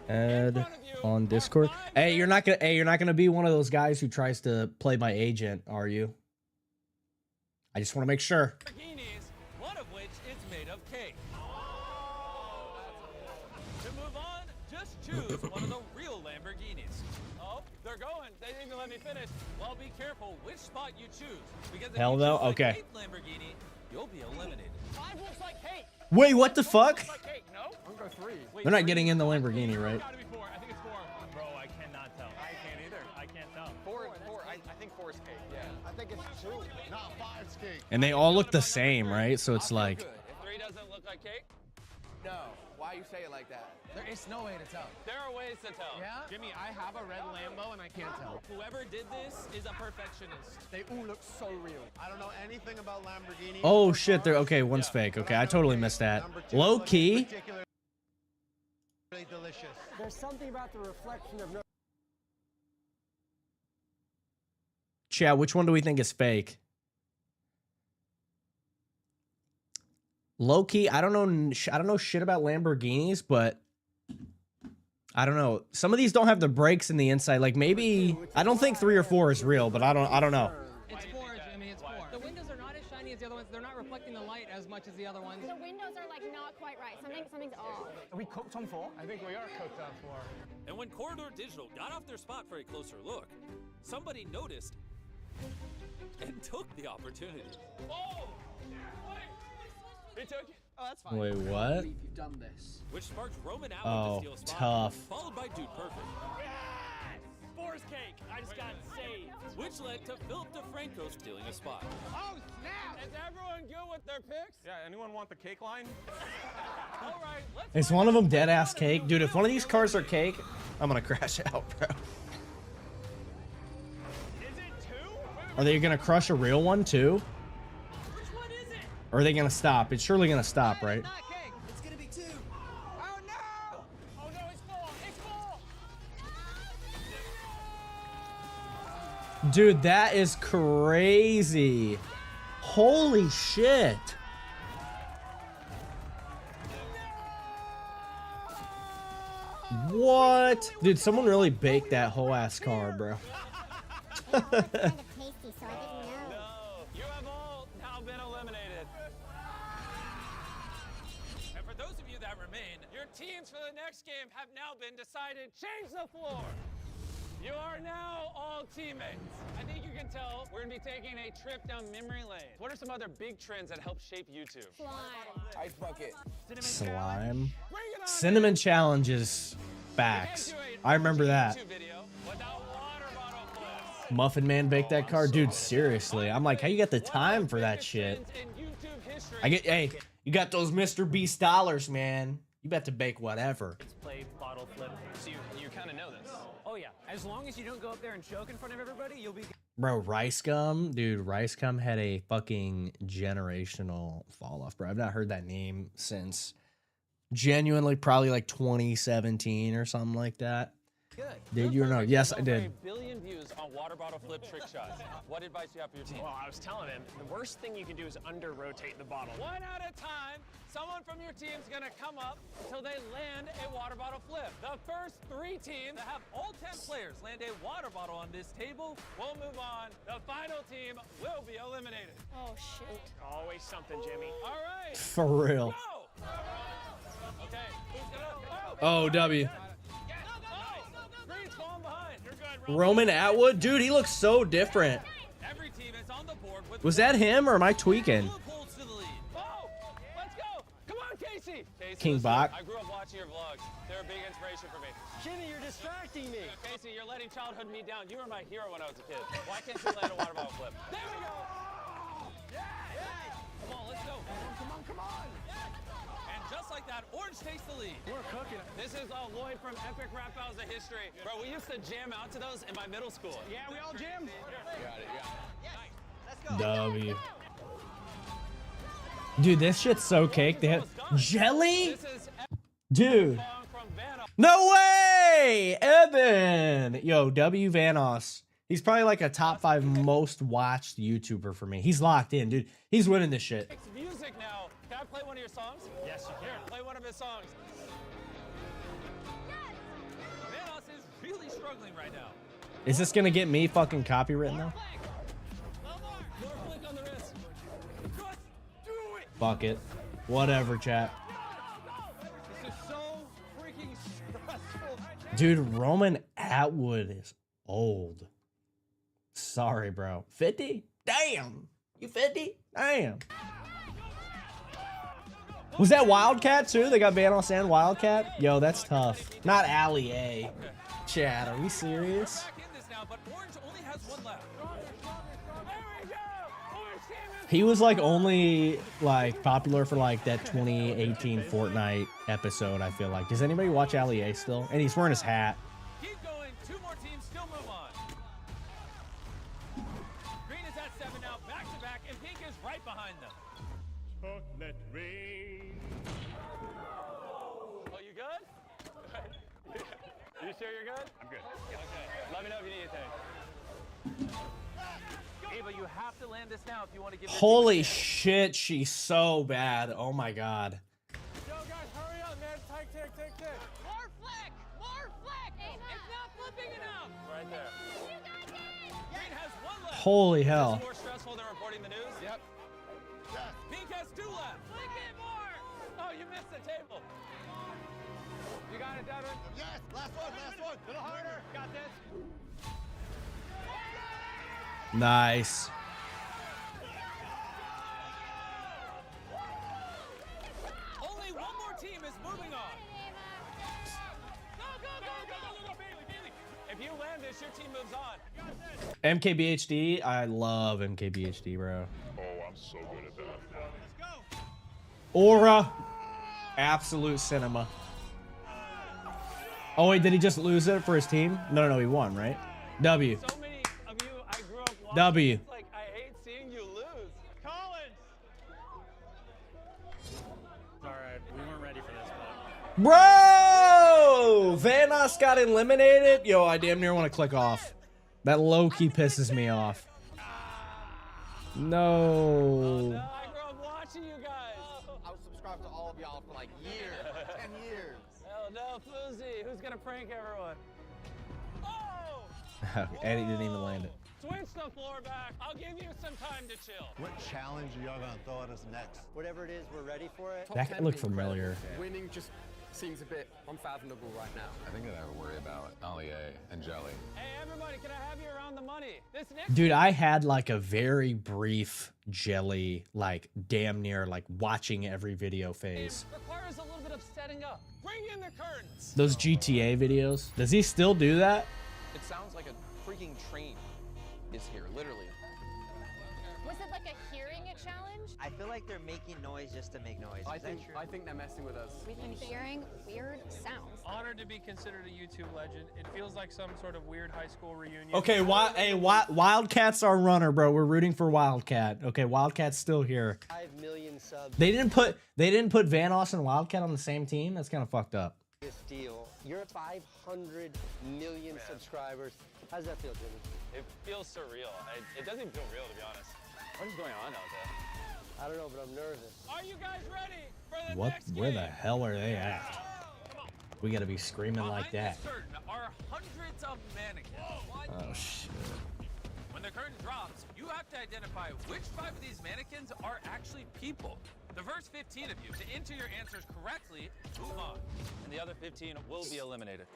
Add on Discord. Hey, you're not gonna be one of those guys who tries to play my agent, are you? I just want to make sure. Lamborghinis, one of which is made of cake. To move on, just choose one of the real Lamborghinis. Oh, they're going. They didn't even let me finish. Well, be careful which spot you choose. Because if Hell you no? choose the Okay. cake Lamborghini, you'll be eliminated. 5 looks like cake. Wait, what the fuck? Looks like cake, no? I'm going to go 3. Wait, They're not 3? getting in the Lamborghini, right? Gotta be 4. I think it's 4. Bro, I cannot tell. I can't either. I can't tell. 4. I think 4 is cake. Yeah. I think it's 2. No, 5's cake. And they all look the same, right? So it's like, If 3 doesn't look like cake, No. Why you say it like that? There is no way to tell. there are ways to tell. Yeah? Jimmy, I have a red Lambo and I can't tell. Whoever did this is a perfectionist. They all look so real. I don't know anything about Lamborghini. oh shit, they're okay. One's fake. Okay, I totally missed that. Low key. Particularly delicious. There's something about the reflection of no. Chat, which one do we think is fake? Low key, I don't know shit about Lamborghinis, but I don't know. Some of these don't have the brakes in the inside. Like maybe I don't think 3 or 4 is real, but I don't know. It's 4, Jimmy. It's 4. The windows are not as shiny as the other ones. They're not reflecting the light as much as the other ones. The windows are like not quite right. Something's off. Are we cooked on 4? I think we are cooked on 4. And when Corridor Digital got off their spot for a closer look, somebody noticed and took the opportunity. Oh! Wait! He took it. Oh, that's fine. Wait, what? You've done this. Which sparked Roman out Oh, to steal a spot, tough. followed by Dude Perfect. Yes! Force cake! I just got saved. Which led to Philip DeFranco stealing a spot. Oh, snap! Is everyone good with their picks? Yeah, anyone want the cake line? All right, let's Is find one of out them dead which ass one of cake? you Dude, if one of will these be cars are eliminated. cake, I'm gonna crash out, bro. Is it 2? Are they gonna crush a real one too? Which one is it? Or are they gonna stop? It's surely gonna stop, right? Not cake. It's gonna be 2. Oh no! Oh no, it's full! It's full! Dude, that is crazy. Holy shit. What? Dude, someone really baked that whole ass car, bro. It was kind of tasty, so I didn't know. No, you have all now been eliminated. And for those of you that remain, your teams for the next game have now been decided. Change the floor. You are now all teammates. I think you can tell we're gonna be taking a trip down memory lane. What are some other big trends that help shape YouTube? Slime. Ice bucket. Slime. Bring it on, Cinnamon challenges. Facts. I remember that. YouTube video without water bottle flips. Muffin Man baked that car. Dude, seriously. I'm like, how you got the time for that shit? In YouTube history. I get, hey, you got those MrBeast dollars, man. You bet to bake whatever. Play bottle flip. So you kind of know this. Oh yeah, as long as you don't go up there and choke in front of everybody, you'll be. Bro, Rice Gum, dude, Rice Gum had a fucking generational fall off, bro. I've not heard that name since genuinely probably like 2017 or something like that. Good. Did you or no? Yes, I did. A billion views on water bottle flip trick shots. What advice do you have for your team? Well, I was telling him the worst thing you can do is under rotate the bottle. One at a time, someone from your team's gonna come up till they land a water bottle flip. The first 3 teams that have all 10 players land a water bottle on this table will move on. The final team will be eliminated. Oh, shoot. Always something, Jimmy. All right, For real. go! Okay, who's gonna? Oh, W. Green's falling behind. You're good, Roman Atwood? Dude, he looks so different. Every team is on the board with Was that him or am I tweaking? pulls to the lead. Oh, let's go. Come on, Casey. King listen, Bach. I grew up watching your vlogs. They're a big inspiration for me. Jimmy, you're distracting me. Casey, you're letting childhood me down. You were my hero when I was a kid. Why can't you land a water bottle flip? There we go. Come on, let's go. Come on. that, Orange takes the lead. We're cooking. This is Lloyd from Epic Rap Battles of History. Bro, we used to jam out to those in my middle school. Yeah, we all jammed. Got it, yeah. Let's go. W. Dude, this shit's so cake. They have jelly? This is Dude. from Vanos. No way! Evan! Yo, W Vanos. He's probably like a top 5 most watched YouTuber for me. He's locked in, dude. He's winning this shit. It's music now. Can I play one of your songs? Yes, you can. Play one of his songs. Vanos is really struggling right now. Is this gonna get me fucking copywritten though? More flick on the wrist. Just do it. Fuck it. Whatever, chat. This is so freaking stressful. Dude, Roman Atwood is old. Sorry, bro. 50? Damn. You 50? Damn. Was that Wildcat too? They got Vanos and Wildcat? Yo, that's tough. Not Ali A. Chad, are we serious? Back in this now, but Orange only has one left. There we go. Orange team is He was like only like popular for like that 2018 Fortnite episode, I feel like. Does anybody watch Ali A still? And he's wearing his hat. keep going. 2 more teams still move on. Green is at 7 now, back to back, and Pink is right behind them. Chocolate rain. Oh, you good? You sure you're good? I'm good. Okay. Let me know if you need anything. Ava, you have to land this now if you want to give. Holy shit, she's so bad. Oh my god. Yo, guys, hurry up, man. Take. More flick. It's not flipping enough. Right there. Green has 1 left. Holy This hell. is more stressful than reporting the news. Yep. Pink has 2 left. Flick it more. Oh, you missed the table. You got it, Devin. Yes, last one. A little harder. Got this. Nice. Only 1 more team is moving on. Go, Bailey. If you land this, your team moves on. MKBHD, I love MKBHD, bro. Oh, I'm so good at that. Let's go. Aura. Absolute cinema. Oh wait, did he just lose it for his team? No, he won, right? W. So many of you I grew up watching. W. It's like I hate seeing you lose. Collins. All right, we weren't ready for this, Bro! Vanos got eliminated? Yo, I damn near want to click off. That low-key pisses me off. No. No, I grew up watching you guys. I was subscribed to all of y'all for like years, 10 years. Hell no, Floozy. Who's gonna prank everyone? Oh! And he didn't even land it. Switch the floor back. I'll give you some time to chill. What challenge are y'all gonna throw at us next? Whatever it is, we're ready for it. That looked familiar. Winning just seems a bit unfathomable right now. I think that I would worry about Ali A and Jelly. Hey, everybody, can I have you around the money? This next Dude, I had like a very brief Jelly, like damn near like watching every video phase. requires a little bit of setting up. Bring in the curtains. Those GTA videos. Does he still do that? It sounds like a freaking train is here, literally. Was it like a hearing a challenge? I feel like they're making noise just to make noise. I think they're messing with us. We've been hearing weird sounds. Honored to be considered a YouTube legend. It feels like some sort of weird high school reunion. Okay, Wildcat's our runner, bro. We're rooting for Wildcat. Okay, Wildcat's still here. 5 million subs. They didn't put Vanos and Wildcat on the same team. That's kind of fucked up. This deal. You're at 500 million subscribers. How does that feel, Jimmy? It feels surreal. It doesn't even feel real, to be honest. What is going on out there? I don't know, but I'm nervous. Are you guys ready for the What? next Where game? the hell are they at? We gotta be screaming like that. Behind this curtain are hundreds of mannequins. Oh shit. When the curtain drops, you have to identify which 5 of these mannequins are actually people. The first 15 of you to enter your answers correctly move on, and the other 15 will be eliminated.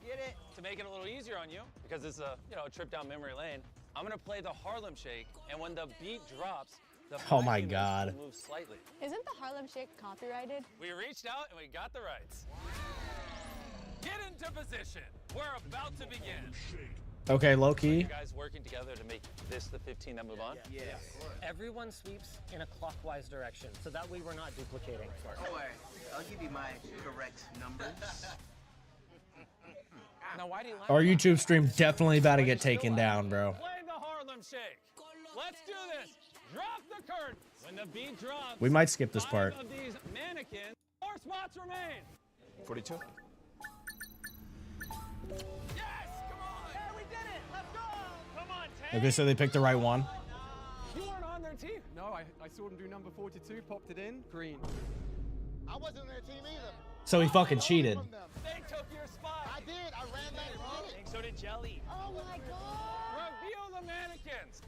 Get it? To make it a little easier on you, because it's a a trip down memory lane, I'm gonna play the Harlem Shake, and when the beat drops, the Oh my 5 humans God. will move slightly. Isn't the Harlem Shake copyrighted? We reached out and we got the rights. Get into position. We're about to begin. Okay, low You key. guys working together to make this the 15 that move on? Everyone sweeps in a clockwise direction, so that way we're not duplicating. No way. I'll give you my correct numbers. Now, why do you like Our YouTube stream definitely about to get taken down, bro. Play the Harlem Shake. Let's do this. Drop the curtain. When the beat drops, We might skip this 5 part. of these mannequins, 4 spots remain. 42. Yes, come on. Yeah, we did it. Let's go. Come on, Ted. Okay, so they picked the right one. You weren't on their team. No, I saw them do number 42, popped it in, green. I wasn't on their team either. So he fucking cheated. They took your spot. I did. I ran back and did it. So did Jelly. Oh my god! Reveal the mannequins.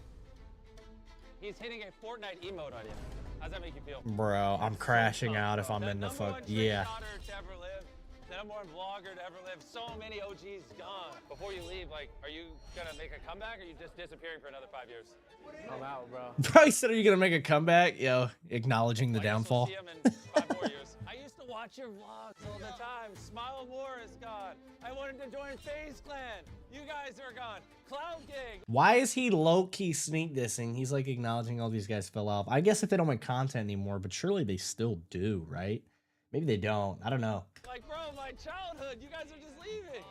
He's hitting a Fortnite emote on you. How's that make you feel? Bro, I'm crashing out if I'm in the fuck. Yeah. To ever live, the number 1 vlogger to ever live. So many OGs gone. Before you leave, like, are you gonna make a comeback, or are you just disappearing for another 5 years? I'm out, bro. Probably said, are you gonna make a comeback? Yo, acknowledging the I guess downfall. We'll see him in 5 more years. I used to watch your vlogs all the time. Smile More is gone. I wanted to join FaZe Clan. You guys are gone. Cloud Gang. Why is he low-key sneak dissing? He's like acknowledging all these guys fell off. I guess if they don't make content anymore, but surely they still do, right? Maybe they don't. I don't know. Like, bro, my childhood. You guys are just leaving.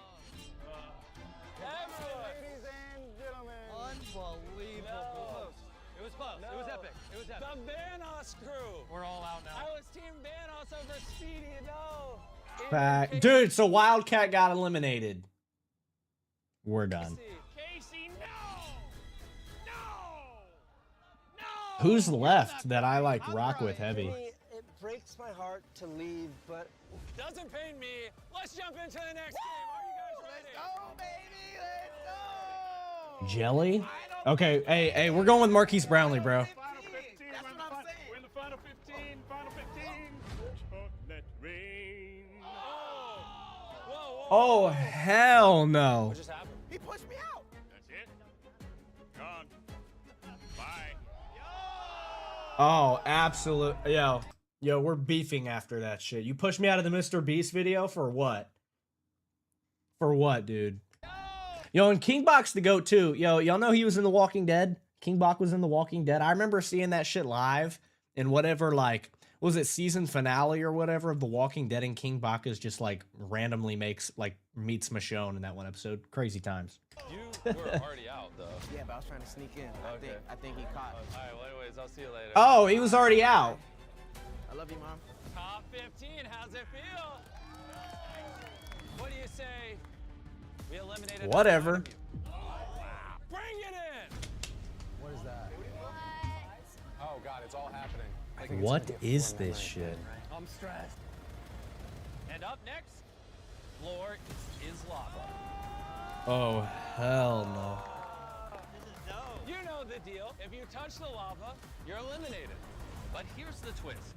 Everyone. Ladies and gentlemen. Unbelievable. It was close. It was epic. It was epic. The Vanos crew. We're all out now. I was Team Vanos over Speedy. No. Fact. Dude, so Wildcat got eliminated. We're done. Casey, no. Who's left that I like rock with heavy? It breaks my heart to leave, but Doesn't pain me. Let's jump into the next game. Are you guys ready? Let's go, baby. Let's go. Jelly? Okay, hey, we're going with Marquise Brownlee, bro. Final 15. That's what I'm saying. We're in the final 15. Final 15. Chocolate rain. Whoa. Oh, hell no. What just happened? He pushed me out. That's it. Gone. Bye. Oh, absolute. Yo, we're beefing after that shit. You pushed me out of the MrBeast video for what? For what, dude? Yo, and Kingbok's the GOAT too. Yo, y'all know he was in The Walking Dead? Kingbok was in The Walking Dead. I remember seeing that shit live in whatever, like, was it season finale or whatever of The Walking Dead, and Kingbok is just like randomly meets Michonne in that one episode. Crazy times. You were already out, though. Yeah, but I was trying to sneak in. Okay. I think he caught. All right, well, anyways, I'll see you later. Oh, he was already out. I love you, Mom. Top 15, how's it feel? What do you say? We eliminated. Whatever. Bring it in! What is that? Oh, God, it's all happening. What is this shit? I'm stressed. And up next, floor is lava. Oh, hell no. You know the deal. If you touch the lava, you're eliminated. But here's the twist.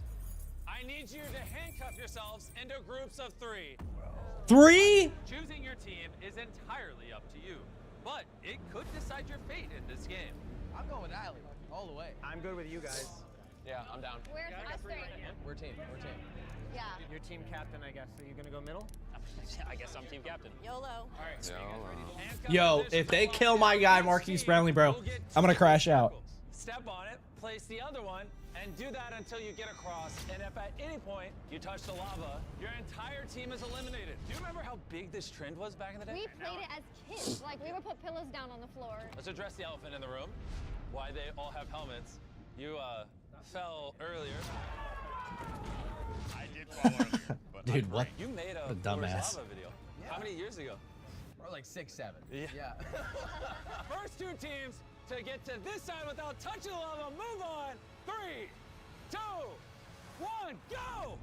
I need you to handcuff yourselves into groups of 3. 3? Choosing your team is entirely up to you, but it could decide your fate in this game. I'm going with Allie, all the way. I'm good with you guys. Yeah, I'm down. Where's us 3? We're team. Yeah. You're team captain, I guess. So you're gonna go middle? I guess I'm team captain. YOLO. All right. Yo, if they kill my guy, Marquise Brownlee, bro, I'm gonna crash out. Step on it, place the other one, and do that until you get across. And if at any point you touch the lava, your entire team is eliminated. Do you remember how big this trend was back in the day? We played it as kids. Like, we would put pillows down on the floor. Let's address the elephant in the room. Why they all have helmets. You fell earlier. I did fall earlier, but Dude, what? You made A a dumbass. lava video. How many years ago? Or like 6, 7. Yeah. First 2 teams to get to this side without touching the lava, move on. 3, 2, 1, go!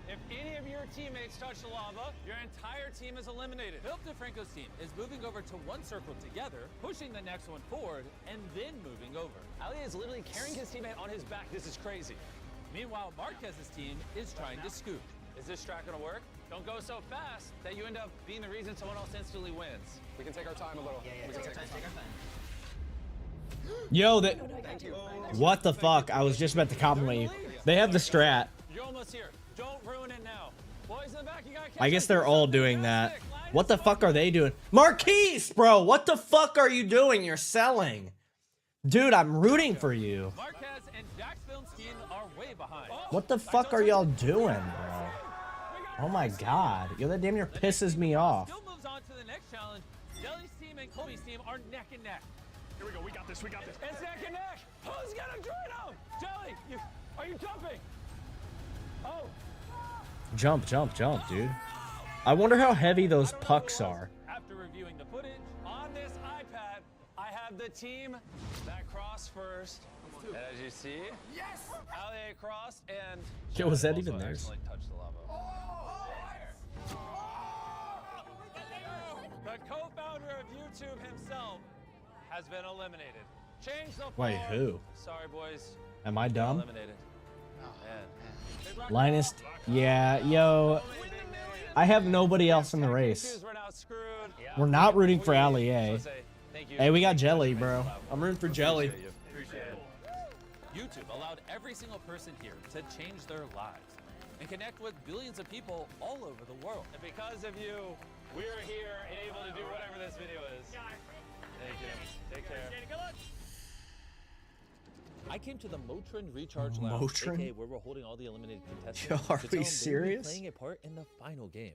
If any of your teammates touch the lava, your entire team is eliminated. Philip DeFranco's team is moving over to one circle together, pushing the next one forward, and then moving over. Ali is literally carrying his teammate on his back. This is crazy. Meanwhile, Marquez's team is trying to scoop. Is this track gonna work? Don't go so fast that you end up being the reason someone else instantly wins. We can take our time a little. We can take our time. Yo, what the fuck? I was just about to compliment you. They have the strat. You're almost here. Don't ruin it now. Boys in the back, you gotta catch I guess up. they're all doing that. What the fuck are they doing? Marquise, bro, what the fuck are you doing? You're selling. Dude, I'm rooting for you. Marquez and Jack's Films team are way behind. What the fuck are y'all doing, bro? Oh my god. Yo, that damn near pisses me off. Still moves on to the next challenge. Jelly's team and Kobe's team are neck and neck. Here we go. We got this. We got this. It's neck and neck. Who's gonna join them? Jelly, are you jumping? Oh. Jump, jump, jump, dude. I wonder how heavy those pucks are. After reviewing the footage on this iPad, I have the team that crossed first. And as you see, yes, Ali crossed and Yo, was that also even theirs? accidentally touched the lava. The co-founder of YouTube himself has been eliminated. Change the Wait, floor. who? Sorry, boys. Am I dumb? Eliminated. Man. Linus, yeah, yo. I have nobody else in the race. We're now screwed. We're not rooting for Ali A. Thank you. Hey, we got Jelly, bro. I'm rooting for Jelly. Appreciate it. YouTube allowed every single person here to change their lives and connect with billions of people all over the world. And because of you, we're here and able to do whatever this video is. Thank you. Take care. I came to the Motrin Recharge Lounge, Motrin? aka where we're holding all the eliminated contestants. Yo, are to tell we them they will be serious? playing a part in the final game.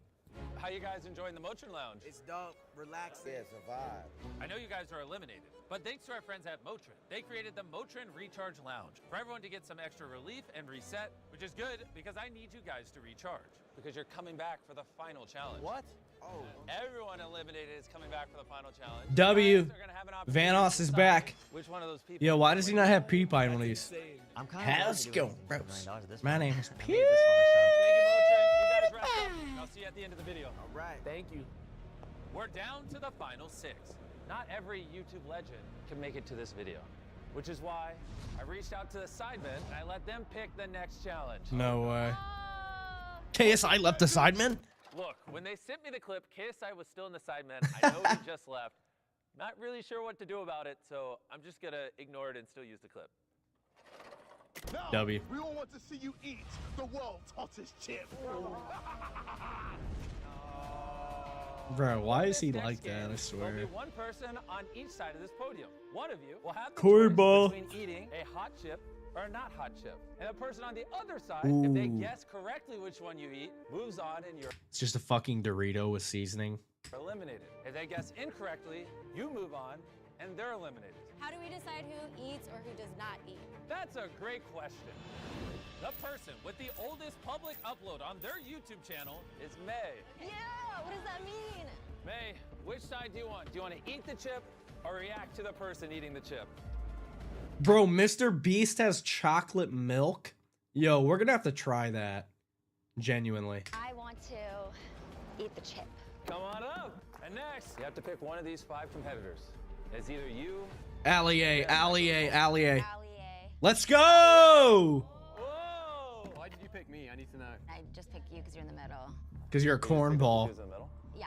How you guys enjoying the Motrin Lounge? It's dope, relaxing. Yeah, it's a vibe. I know you guys are eliminated, but thanks to our friends at Motrin, they created the Motrin Recharge Lounge for everyone to get some extra relief and reset, which is good because I need you guys to recharge because you're coming back for the final challenge. What? Oh. Everyone eliminated is coming back for the final challenge. W. You guys are gonna have an opportunity Vanos to is decide back. Which one of those people? Yo, why does he not have PewDiePie in one of these? I'm How's it going, bros? My name is Pew. Thank you, Motrin. You guys rest up. I'll see you at the end of the video. All right. Thank you. We're down to the final 6. Not every YouTube legend can make it to this video, which is why I reached out to the sidemen and I let them pick the next challenge. No way. KSI left the sidemen? Look, when they sent me the clip, KSI was still in the sidemen. I know he just left. Not really sure what to do about it, so I'm just gonna ignore it and still use the clip. Now, W. We all want to see you eat the world's hottest chip. Bro, why is he This like next that? I game, swear. There'll be one person on each side of this podium. One of you will have the Cornball. choice between eating a hot chip or a not hot chip. And the person on the other side, if they Ooh. guess correctly which one you eat, moves on and you're It's just a fucking Dorito with seasoning. eliminated. If they guess incorrectly, you move on and they're eliminated. How do we decide who eats or who does not eat? That's a great question. The person with the oldest public upload on their YouTube channel is May. Yeah, what does that mean? May, which side do you want? Do you want to eat the chip or react to the person eating the chip? Bro, MrBeast has chocolate milk? Yo, we're gonna have to try that. Genuinely. I want to eat the chip. Come on up. And next, you have to pick one of these 5 competitors. It's either you. Ali A, Ali A, Ali A. Allie A. Let's go! Whoa! Why did you pick me? I need to know. I just picked you because you're in the middle. Because you're a cornball. Who's in the middle? Yeah.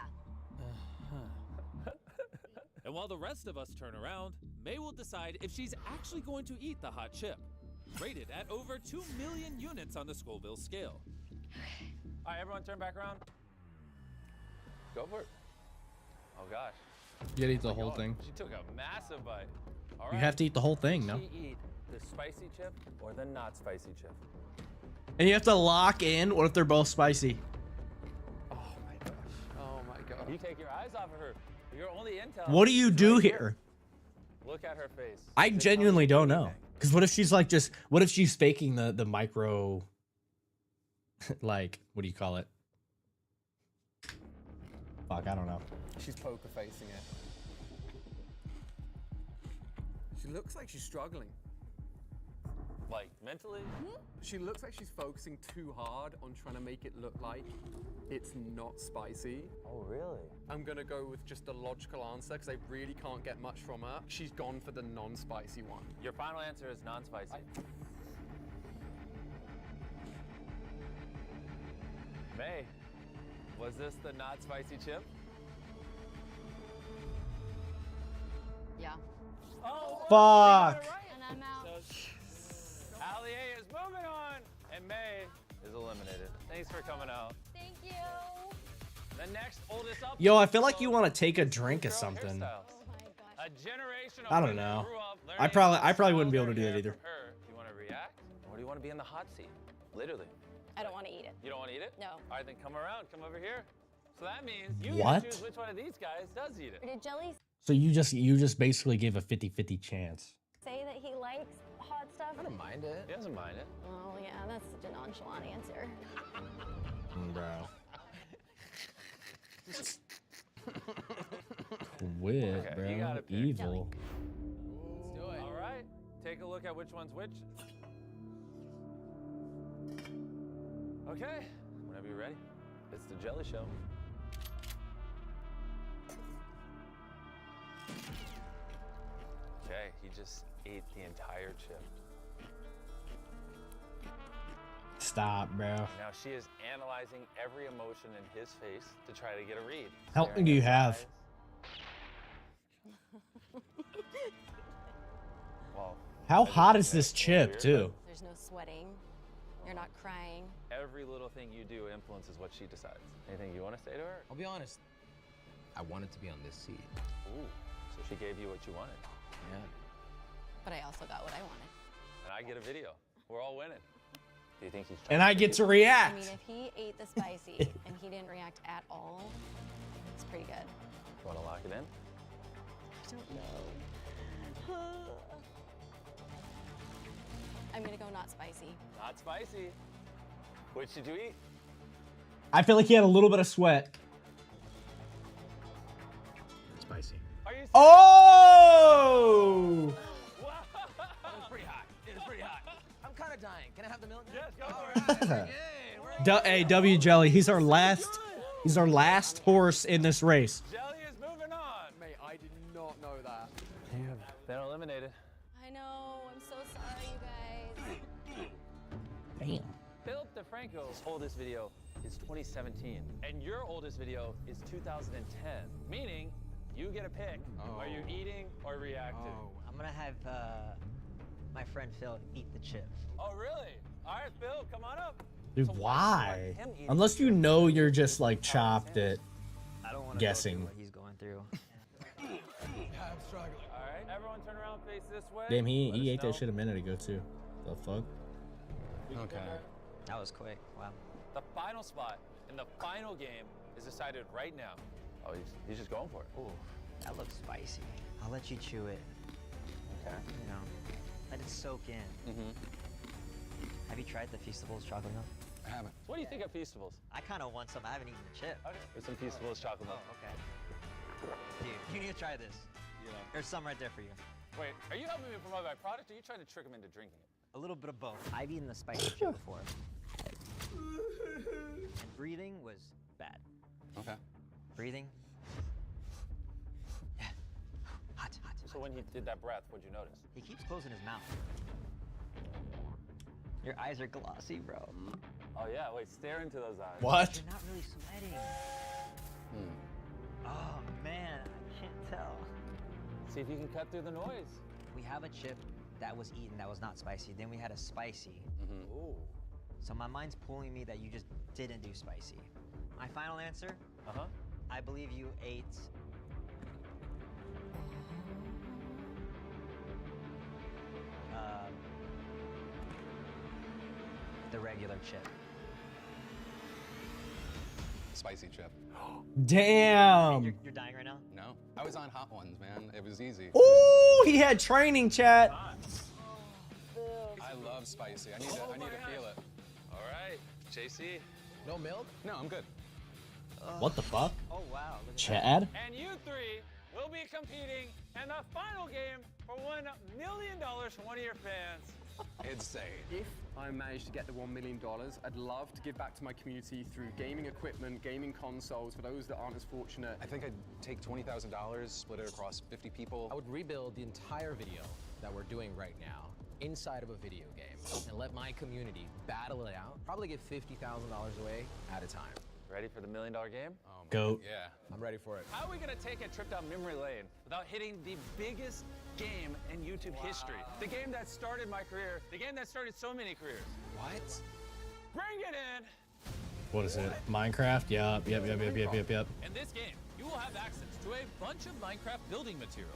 And while the rest of us turn around, May will decide if she's actually going to eat the hot chip. Rated at over 2 million units on the Scoville scale. All right, everyone turn back around. Go for it. Oh gosh. You gotta eat the whole thing. She took a massive bite. All right. You have to eat the whole thing, no? Did she eat the spicy chip or the not spicy chip? And you have to lock in. What if they're both spicy? Oh my gosh. Oh my god. You take your eyes off of her. Your only intel. What do you is do right here? Look at her face. I Just genuinely tell me don't know. anything. Because what if she's like just, what if she's faking the micro, like, what do you call it? Fuck, I don't know. She's poker facing it. She looks like she's struggling. Like mentally? She looks like she's focusing too hard on trying to make it look like it's not spicy. Oh really? I'm gonna go with just a logical answer because I really can't get much from her. She's gone for the non-spicy one. Your final answer is non-spicy. May, was this the not spicy chip? Yeah. Oh, Fuck. And I'm out. Ali A is moving on, and May is eliminated. Thanks for coming out. Thank you. The next oldest up. Yo, I feel like you want to take a drink of something. Oh my gosh. A generation of I don't women know. grew up I learning probably to wouldn't be able to style do that their either. hair from her. Do you want to react, or do you want to be in the hot seat? Literally. I don't want to eat it. You don't want to eat it? No. All right, then come around. Come over here. So that means you What? choose which one of these guys does eat it. Did Jelly So you just basically gave a 50-50 chance. say that he likes hot stuff? I don't mind it. He doesn't mind it. Oh, yeah, that's such a nonchalant answer. Bro. Quit, Okay, bro. you gotta pick. Evil. Let's do it. All right, take a look at which one's which. Okay, whenever you're ready, it's the Jelly Show. Okay, he just ate the entire chip. Stop, bro. Now she is analyzing every emotion in his face to try to get a read. How Staring long do you at his have? eyes. Well, How I just hot is admit this it's a little chip, weird, too? There's no sweating. You're not crying. but Every little thing you do influences what she decides. Anything you want to say to her? I'll be honest. I wanted to be on this seat. Ooh, so she gave you what you wanted. Yeah. But I also got what I wanted. And I get a video. We're all winning. Do you think he's And I get to I react. mean, if he ate the spicy and he didn't react at all, it's pretty good. Want to lock it in? I don't know. I'm gonna go not spicy. Not spicy. Which did you eat? I feel like he had a little bit of sweat. Spicy. Are you? Oh! Wow. It was pretty hot. It was pretty hot. I'm kind of dying. Can I have the milk? Yes, go All for it. right. Hey, W Jelly, he's our last horse in this race. Jelly is moving on. Mate, I did not know that. Damn, they're eliminated. I know. I'm so sorry, you guys. Damn. Philip DeFranco's oldest video is 2017, and your oldest video is 2010, meaning you get a pick. Are you eating or reacting? I'm gonna have my friend Phil eat the chip. Oh, really? All right, Phil, come on up. Dude, So why? him eating Unless you know you're just like chopped at I don't want to guessing. Go through what he's going through. Yeah, I'm struggling. All right, everyone turn around, face this way. Damn, he Let us ate know. that shit a minute ago too. The fuck? Okay. That was quick. Wow. The final spot in the final game is decided right now. Oh, he's just going for it. Ooh, that looks spicy. I'll let you chew it. Okay. You know, let it soak in. Mm-hmm. Have you tried the Feastables chocolate milk? I haven't. What do you think of Feastables? I kind of want some. I haven't eaten the chip. Okay. There's some Feastables chocolate milk. Oh, okay. Dude, you need to try this. You know. There's some right there for you. Wait, are you helping me promote my product, or are you trying to trick him into drinking it? A little bit of both. I've eaten the spicy chip before. And breathing was bad. Okay. Breathing. Yeah. Hot, hot. So when he did that breath, what'd you notice? He keeps closing his mouth. Your eyes are glossy, bro. Oh yeah, wait, stare into those eyes. What? You're not really sweating. Oh man, I can't tell. See if you can cut through the noise. We have a chip that was eaten that was not spicy. Then we had a spicy. Ooh. So my mind's pulling me that you just didn't do spicy. My final answer, Uh-huh. I believe you ate the regular chip. Spicy chip. Damn. You're dying right now? No. I was on hot ones, man. It was easy. Ooh, he had training, chat. I love spicy. I need to feel it. All right, JC. No milk? No, I'm good. What the fuck? Oh wow. Look at Chad? And you three will be competing in the final game for $1 million from one of your fans. Insane. If I manage to get the $1 million, I'd love to give back to my community through gaming equipment, gaming consoles, for those that aren't as fortunate. I think I'd take $20,000, split it across 50 people. I would rebuild the entire video that we're doing right now inside of a video game and let my community battle it out. Probably get $50,000 away at a time. Ready for the $1 million game? Oh, Goat. Yeah. I'm ready for it. How are we gonna take a trip down memory lane without hitting the biggest game in YouTube history? The game that started my career, the game that started so many careers. What? Bring it in! What is it? Minecraft? Yep. In this game, you will have access to a bunch of Minecraft building materials.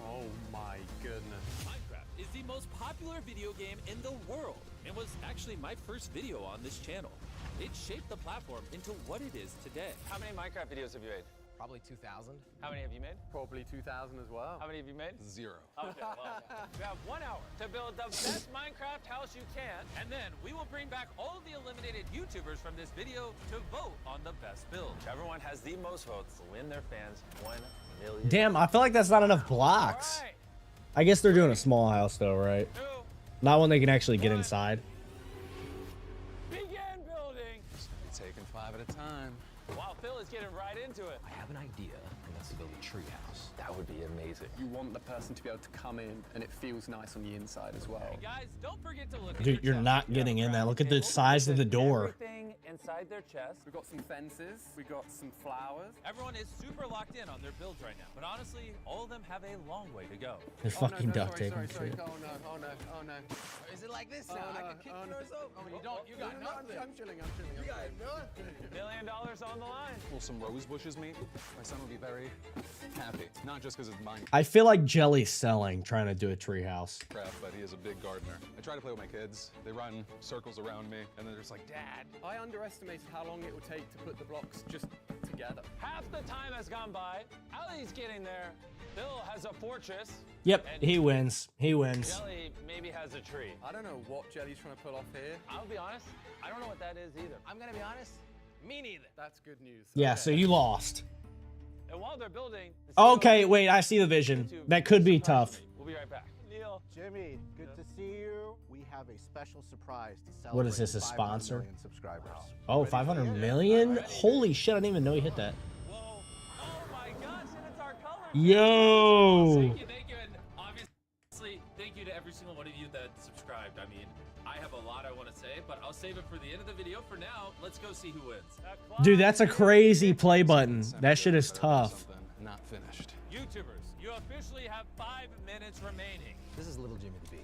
Oh my goodness. Minecraft is the most popular video game in the world and was actually my first video on this channel. It shaped the platform into what it is today. How many Minecraft videos have you made? Probably 2,000. How many have you made? Probably 2,000 as well. How many have you made? 0. Okay, well, you have 1 hour to build the best Minecraft house you can, and then we will bring back all of the eliminated YouTubers from this video to vote on the best build. Whichever one has the most votes will win their fans $1 million. Damn, I feel like that's not enough blocks. All right. I guess they're doing a small house though, right? Not one they can actually get inside. Begin building. Taking 5 at a time. Wow, Phil is getting right into it. I have an idea, and that's to build a treehouse. That would be amazing. You want the person to be able to come in and it feels nice on the inside as well. Hey guys, don't forget to look at Dude, you're not getting in that. Look at the size of the door. everything inside their chest. We've got some fences, we've got some flowers. Everyone is super locked in on their builds right now, but honestly, all of them have a long way to go. They're fucking duct taping shit. Oh no, oh no, oh no. Is it like this Oh, now? I no, can kick oh, no. yours up. Oh, you don't. You got nothing. I'm chilling, I'm chilling. You got nothing. $1 million on the line. Will some rose bushes meet? My son will be very happy. Not just because it's mine. I feel like Jelly's selling, trying to do a treehouse. Craft, but he is a big gardener. I try to play with my kids. They run circles around me, and they're just like, Dad. I underestimated how long it would take to put the blocks just together. Half the time has gone by. Ali's getting there. Bill has a fortress. Yep, and he wins. He wins. Jelly maybe has a tree. I don't know what Jelly's trying to pull off here. I'll be honest, I don't know what that is either. I'm gonna be honest. Me neither. That's good news. Yeah, Okay. so you lost. And while they're building, Okay, wait, I see the vision. That could be tough. We'll be right back. Neil. Jimmy, good to see you. We have a special surprise to celebrate. What is this, a 500 sponsor? million subscribers. Oh, 500 million? Holy shit, I didn't even know he hit that. Whoa. Oh my gosh, and it's our color. Yo! Thank you, and obviously, thank you to every single one of you that subscribed. I mean, I have a lot I want to say, but I'll save it for the end of the video. For now, let's go see who wins. Dude, that's a crazy play button. That shit is tough. Not finished. YouTubers, you officially have 5 minutes remaining. This is little Jimmy the Bee.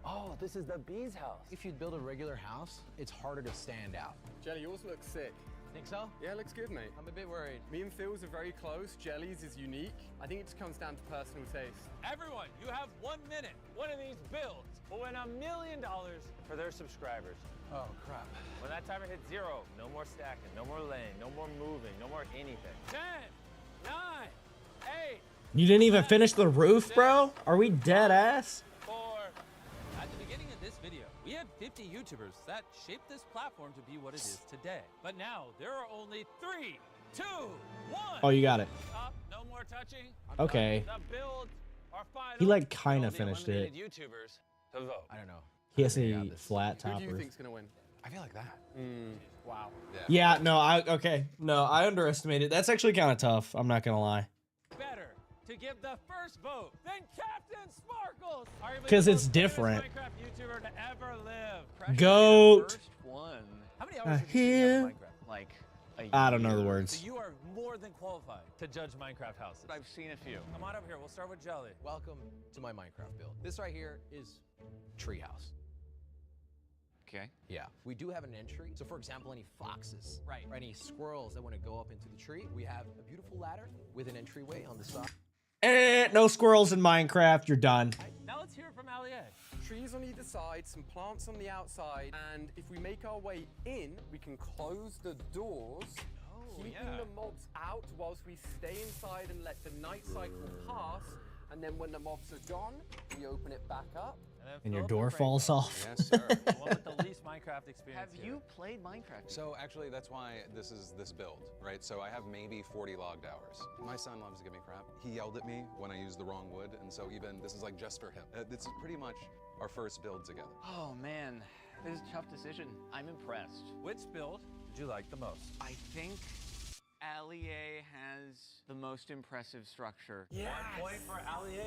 Oh, this is the bee's house. If you'd build a regular house, it's harder to stand out. Jelly, yours looks sick. Think so? Yeah, looks good, mate. I'm a bit worried. Me and Phil's are very close. Jelly's is unique. I think it just comes down to personal taste. Everyone, you have 1 minute. One of these builds will win $1 million for their subscribers. Oh, crap. When that timer hits 0, no more stacking, no more laying, no more moving, no more anything. 10, 9, 8, You didn't even finish the roof, bro? Are we dead ass? 4. At the beginning of this video, we had 50 YouTubers that shaped this platform to be what it is today. But now, there are only 3, 2, 1. Oh, you got it. Up, no more touching. Okay. The builds are final. He like kind All of the finished it. eliminated YouTubers to vote. I don't know. He has a flat Who top do you roof. think's gonna win? I feel like that. Wow. Yeah, no, I underestimated. That's actually kind of tough. I'm not gonna lie. Better to give the first vote than Captain Sparkles. 'Cause it's different. Minecraft YouTuber to ever live. Goat. First one. How many I hours have you spent hear. on Minecraft? Like a I don't know year. the words. So you are more than qualified to judge Minecraft houses. I've seen a few. Come on up here. We'll start with Jelly. Welcome to my Minecraft build. This right here is treehouse. Okay. Yeah, we do have an entry. So for example, any foxes, right, or any squirrels that want to go up into the tree, we have a beautiful ladder with an entryway on the side. No squirrels in Minecraft. You're done. Now let's hear it from Ali. Trees on either side, some plants on the outside, and if we make our way in, we can close the doors, keeping the mobs out whilst we stay inside and let the night cycle pass. And then when the mobs are gone, we open it back up. And your door falls off. Yes, sir. The one with the least Minecraft experience. Have you played Minecraft? So actually, that's why this is this build, right? So I have maybe 40 logged hours. My son loves to give me crap. He yelled at me when I used the wrong wood, and so even this is like just for him. This is pretty much our first build together. Oh man, this is a tough decision. I'm impressed. Which build did you like the most? I think Allier has the most impressive structure. Yes. 1 point for Ali.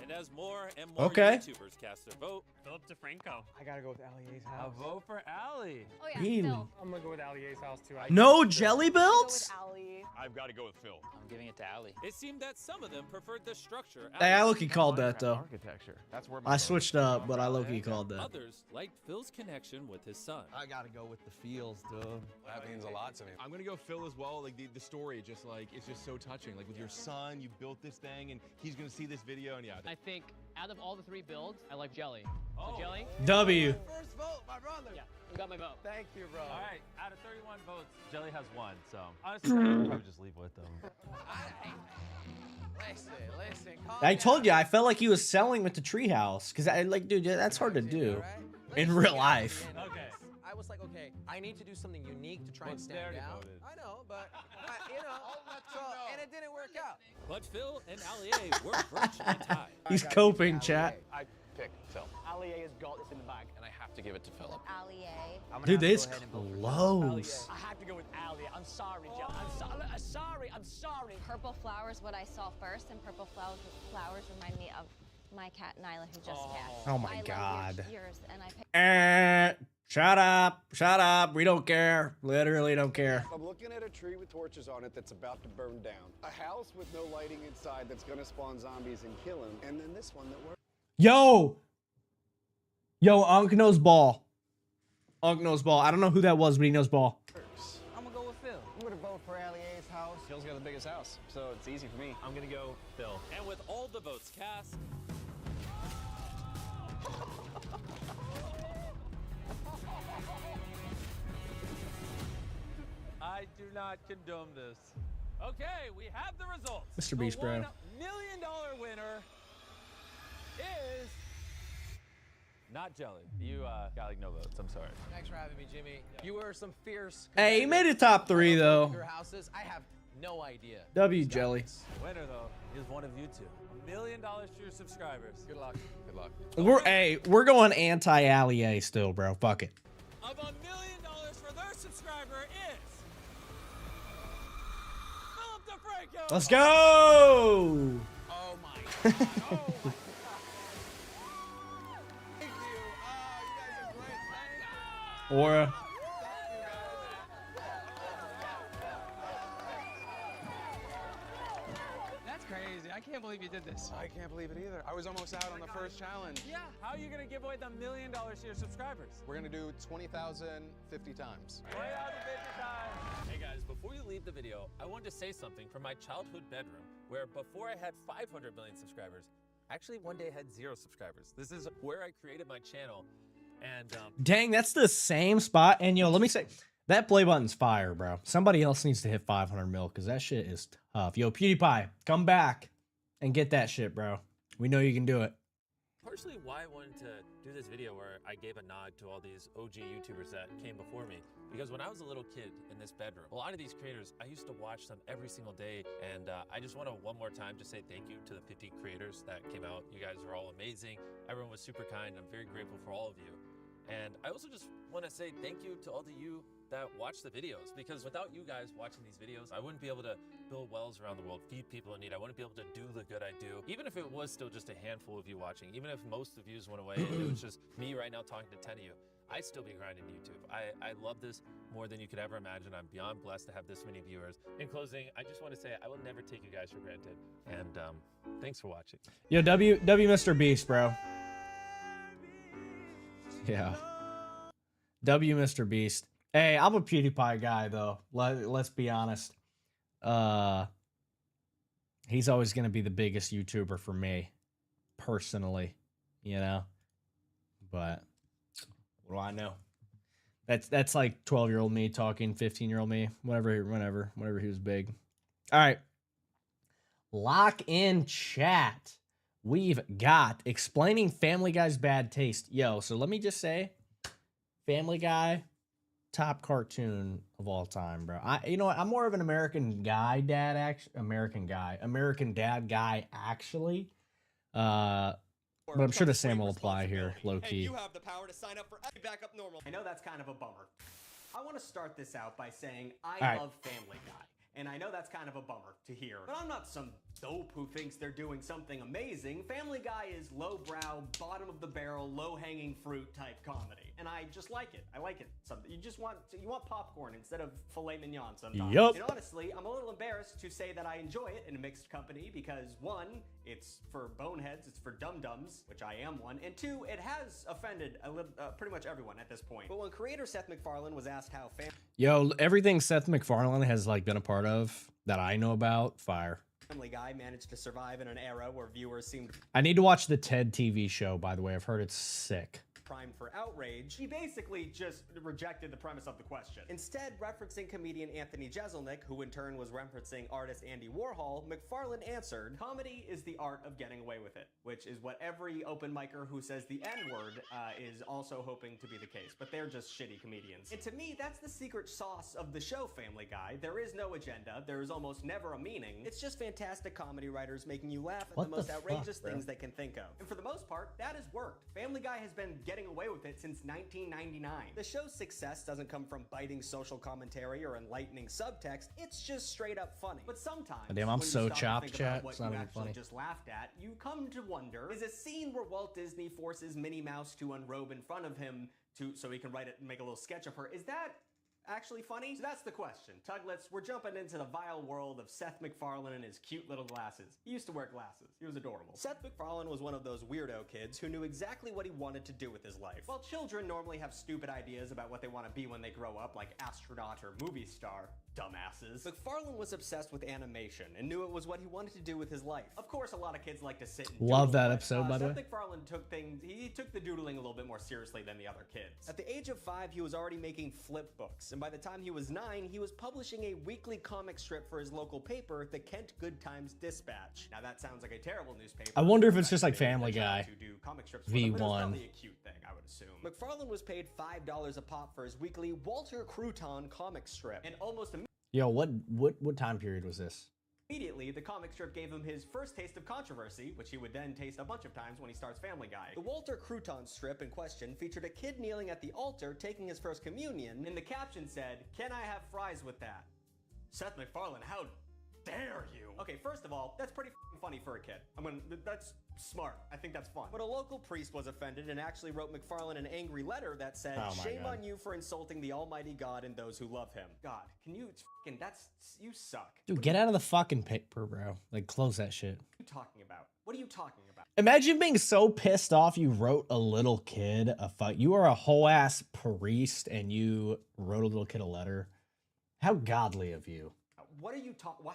And as more and more Okay. YouTubers cast their vote, Philip DeFranco. I gotta go with Allier's a house. vote for Ali. Oh yeah, He- Phil. I'm gonna go with Allier's house too. No jelly builds? Ali. I've got to go with Phil. I'm giving it to Allie. It seemed that some of them preferred the structure. Hey, I low-key called that though. Architecture. That's where I switched up, but I low-key called that. Others liked Phil's connection with his son. I gotta go with the feels, dude. That means a lot to me. I'm gonna go Phil as well. Like the story, just like it's just so touching. Like with your son, you built this thing, and he's gonna see this video, and yeah. I think out of all the 3 builds, I like Jelly. So Jelly. W. First vote, my brother. Yeah, you got my vote. Thank you, bro. All right, out of 31 votes, Jelly has 1. So honestly, I would just leave with them. Listen. I told you, I felt like he was selling with the treehouse, because I like, dude, that's hard to do in real life. Okay. I was like, okay, I need to do something unique to try and stand out. I know, but you know, and it didn't work out. But Phil and Allie were virtually tied. He's coping, chat. I pick Phil. Allie has got this in the bag. And I have to give it to Philip. Allie. Dude, this close. I have to go with Allie. I'm sorry, Joe. I'm sorry. Purple flowers, what I saw first, and purple flowers remind me of my cat Nyla, who just passed. Oh my I love God. yours, and I picked Shut up. We don't care. Literally don't care. I'm looking at a tree with torches on it that's about to burn down. A house with no lighting inside that's gonna spawn zombies and kill him. And then this one that works. Yo, Unc knows ball. Unc knows ball. I don't know who that was, but he knows ball. I'm gonna go with Phil. I'm gonna vote for Allie's house. Phil's got the biggest house, so it's easy for me. I'm gonna go Phil. And with all the votes cast, I do not condone this. okay, we have the results. MrBeast, bro. $1 million winner is Not Jelly. You got like no votes. I'm sorry. Thanks for having me, Jimmy. You were some fierce. Hey, he made it top 3 though. Your houses, I have no idea. W Jelly. The winner though is one of you two. $1 million to your subscribers. Good luck. Good luck. We're going anti-Allie still, bro. Fuck it. Of $1 million for their subscriber is Philip DeFranco. Let's go. Oh my God. Oh my God. Aura. That's crazy. I can't believe you did this. I can't believe it either. I was almost out on the first challenge. Yeah. How are you gonna give away the $1 million to your subscribers? We're gonna do 20,000 50 times. Way out of 50 times. Hey guys, before you leave the video, I wanted to say something from my childhood bedroom, where before I had 500 million subscribers, actually one day I had 0 subscribers. This is where I created my channel. And Dang, that's the same spot. And yo, let me say, that play button's fire, bro. Somebody else needs to hit 500 mil because that shit is tough. Yo, PewDiePie, come back and get that shit, bro. We know you can do it. partially why I wanted to do this video where I gave a nod to all these OG YouTubers that came before me. Because when I was a little kid in this bedroom, a lot of these creators, I used to watch them every single day. And I just want to one more time just say thank you to the 50 creators that came out. You guys are all amazing. Everyone was super kind. I'm very grateful for all of you. And I also just want to say thank you to all of you that watch the videos, because without you guys watching these videos, I wouldn't be able to build wells around the world, feed people in need. I wouldn't be able to do the good I do. Even if it was still just a handful of you watching, even if most of the views went away and it was just me right now talking to 10 of you, I'd still be grinding YouTube. I love this more than you could ever imagine. I'm beyond blessed to have this many viewers. In closing, I just want to say I will never take you guys for granted. And thanks for watching. Yo, W MrBeast, bro. Yeah. W MrBeast. Hey, I'm a PewDiePie guy though. Let's be honest. He's always gonna be the biggest YouTuber for me, personally. You know. But what do I know? That's like 12-year-old me talking 15-year-old me. Whenever he was big. All right. Lock in chat. We've got explaining Family Guy's bad taste. Yo, so let me just say, Family Guy, top cartoon of all time, bro. You know what? I'm more of an American dad guy, actually. But I'm sure the same will apply here, low key. You have the power to sign up for back up normal. I know that's kind of a bummer. I want to start this out by saying I love Family Guy. and I know that's kind of a bummer to hear. But I'm not some dope who thinks they're doing something amazing. Family Guy is lowbrow, bottom of the barrel, low-hanging fruit type comedy, and I just like it. I like it. Something you want popcorn instead of filet mignon sometimes. Yup. And honestly, I'm a little embarrassed to say that I enjoy it in a mixed company because one, it's for boneheads, it's for dum-dums, which I am one, and two, it has offended pretty much everyone at this point. But when creator Seth MacFarlane was asked how Yo, everything Seth MacFarlane has like been a part of that I know about, fire. Family Guy managed to survive in an era where viewers seemed I need to watch the TED TV show, by the way. I've heard it's sick. primed for outrage, he basically just rejected the premise of the question. Instead, referencing comedian Anthony Jeselnik, who in turn was referencing artist Andy Warhol, MacFarlane answered, "Comedy is the art of getting away with it," which is what every open micer who says the N-word is also hoping to be the case, but they're just shitty comedians. And to me, that's the secret sauce of the show Family Guy. There is no agenda, there is almost never a meaning. It's just fantastic comedy writers making you laugh at the most outrageous things they can think of. And for the most part, that has worked. Family Guy has been getting away with it since 1999. The show's success doesn't come from biting social commentary or enlightening subtext, it's just straight up funny. But sometimes, Damn, I'm when you so stop to chopped, think chat. about what It's not you even actually funny. just laughed at, you come to wonder, is a scene where Walt Disney forces Minnie Mouse to unrobe in front of him so he can write it and make a little sketch of her, is that actually funny? So that's the question. Tuglets, we're jumping into the vile world of Seth MacFarlane and his cute little glasses. He used to wear glasses. He was adorable. Seth MacFarlane was one of those weirdo kids who knew exactly what he wanted to do with his life. While children normally have stupid ideas about what they want to be when they grow up, like astronaut or movie star, dumbasses, MacFarlane was obsessed with animation and knew it was what he wanted to do with his life. Of course, a lot of kids like to sit and Love doodle, that but, episode, by the Seth way. MacFarlane took the doodling a little bit more seriously than the other kids. At the age of 5, he was already making flip books, and by the time he was 9, he was publishing a weekly comic strip for his local paper, the Kent Good Times Dispatch. Now that sounds like a terrible newspaper. I wonder if it's just like Family They Guy. tried to do comic strips for them, but it was V1. probably a cute thing, I would assume. MacFarlane was paid $5 a pop for his weekly Walter Crouton comic strip, and almost Yo, what time period was this? immediately, the comic strip gave him his first taste of controversy, which he would then taste a bunch of times when he starts Family Guy. The Walter Crouton strip in question featured a kid kneeling at the altar taking his first communion, and the caption said, "Can I have fries with that?" Seth MacFarlane, how dare you? Okay, first of all, that's pretty funny for a kid. That's smart. I think that's fun. But a local priest was offended and actually wrote MacFarlane an angry letter that said, Oh my "Shame God. on you for insulting the almighty God and those who love him." God, can you you suck. Dude, get out of the fucking paper, bro. Like, close that shit. What are you talking about? What are you talking about? Imagine being so pissed off you wrote a little kid a fight. You are a whole ass priest and you wrote a little kid a letter. How godly of you. What are you talking?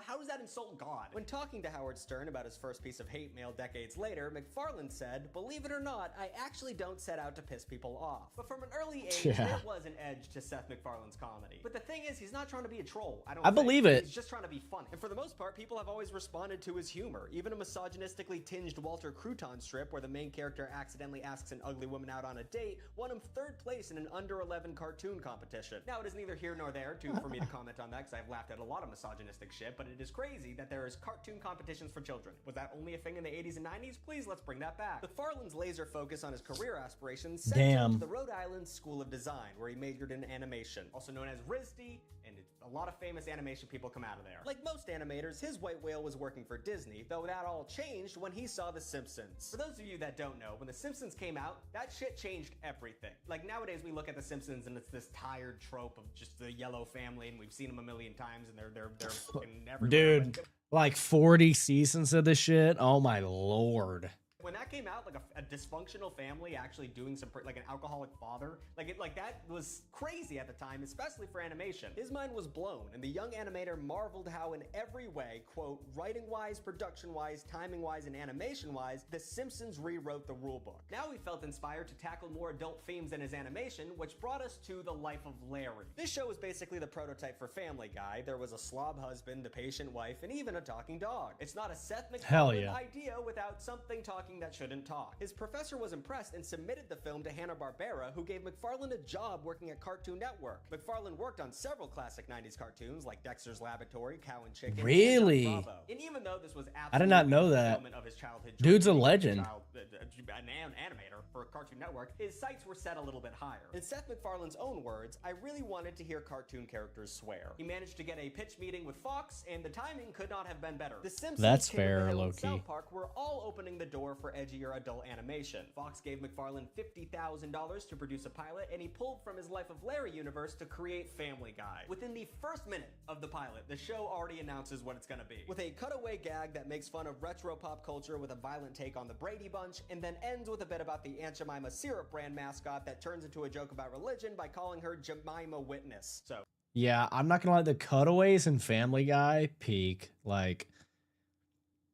How does that insult God? When talking to Howard Stern about his first piece of hate mail decades later, MacFarlane said, "Believe it or not, I actually don't set out to piss people off." But from an early age, Yeah. there was an edge to Seth MacFarlane's comedy. But the thing is, he's not trying to be a troll. I I believe it. He's just trying to be funny. And for the most part, people have always responded to his humor. Even a misogynistically tinged Walter Crouton strip where the main character accidentally asks an ugly woman out on a date won him 3rd place in an under 11 cartoon competition. Now, it is neither here nor there for me to comment on that because I've laughed at a lot of misogynistic shit, but it is crazy that there is cartoon competitions for children. Was that only a thing in the 80s and 90s? Please, let's bring that back. MacFarlane's laser focus on his career aspirations sent him Damn. to the Rhode Island School of Design, where he majored in animation, also known as RISD, and a lot of famous animation people come out of there. Like most animators, his white whale was working for Disney, though that all changed when he saw The Simpsons. For those of you that don't know, when The Simpsons came out, that shit changed everything. Like nowadays we look at The Simpsons and it's this tired trope of just the yellow family, and we've seen them a million times, and they're fucking everywhere. Dude, like 40 seasons of this shit. Oh my lord. When that came out, like a dysfunctional family actually doing some, like an alcoholic father, like that was crazy at the time, especially for animation. His mind was blown, and the young animator marveled how in every way, quote, writing-wise, production-wise, timing-wise, and animation-wise, The Simpsons rewrote the rulebook. Now he felt inspired to tackle more adult themes in his animation, which brought us to The Life of Larry. This show was basically the prototype for Family Guy. There was a slob husband, a patient wife, and even a talking dog. It's not a Seth Hell MacFarlane yeah. idea without something talking talking that shouldn't talk. His professor was impressed and submitted the film to Hanna-Barbera, who gave McFarlane a job working at Cartoon Network. McFarlane worked on several classic 90s cartoons like Dexter's Laboratory, Cow and Chicken, Really? and Johnny Bravo. And even though this was I did not know that. of his childhood Dude's a dream, legend. an animator for Cartoon Network, his sights were set a little bit higher. In Seth MacFarlane's own words, I really wanted to hear cartoon characters swear. He managed to get a pitch meeting with Fox, and the timing could not have been better. The Simpsons, That's King of the fair, Hill, and low-key. South Park were all opening the door for edgier adult animation. Fox gave MacFarlane $50,000 to produce a pilot, and he pulled from his Life of Larry universe to create Family Guy. Within the first minute of the pilot, the show already announces what it's gonna be, with a cutaway gag that makes fun of retro pop culture with a violent take on the Brady Bunch, and then ends with a bit about the Aunt Jemima syrup brand mascot that turns into a joke about religion by calling her Jemima Witness. So Yeah, I'm not gonna lie, the cutaways in Family Guy peak. Like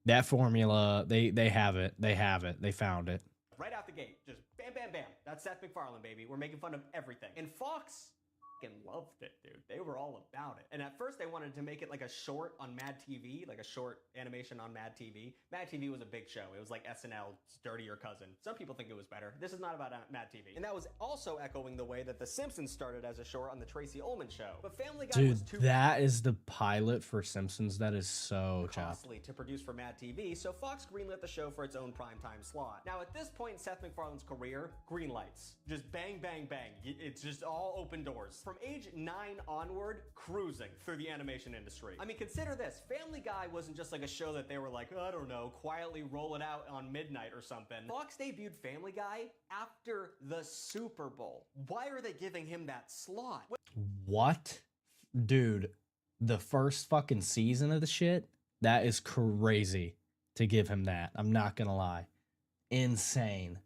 that formula, they have it. They have it. They found it. right out the gate, just bam, bam, bam. That's Seth MacFarlane, baby. We're making fun of everything. And Fox fucking loved it, dude. They were all about it. And at first they wanted to make it like a short on Mad TV, like a short animation on Mad TV. Mad TV was a big show. It was like SNL's Dirtier Cousin. Some people think it was better. This is not about Mad TV. And that was also echoing the way that The Simpsons started as a short on the Tracy Ullman Show. But Family Guy was Dude, too that is the pilot for Simpsons. That is so chopped. costly to produce for Mad TV, so Fox greenlit the show for its own primetime slot. Now, at this point in Seth MacFarlane's career, green lights. Just bang, bang, bang. It's just all open doors. From age 9 onward, cruising through the animation industry. I mean, consider this. Family Guy wasn't just like a show that they were like, I don't know, quietly roll it out on midnight or something. Fox debuted Family Guy after the Super Bowl. Why are they giving him that slot? What? Dude, the first fucking season of the shit, that is crazy to give him that. I'm not gonna lie. Insane.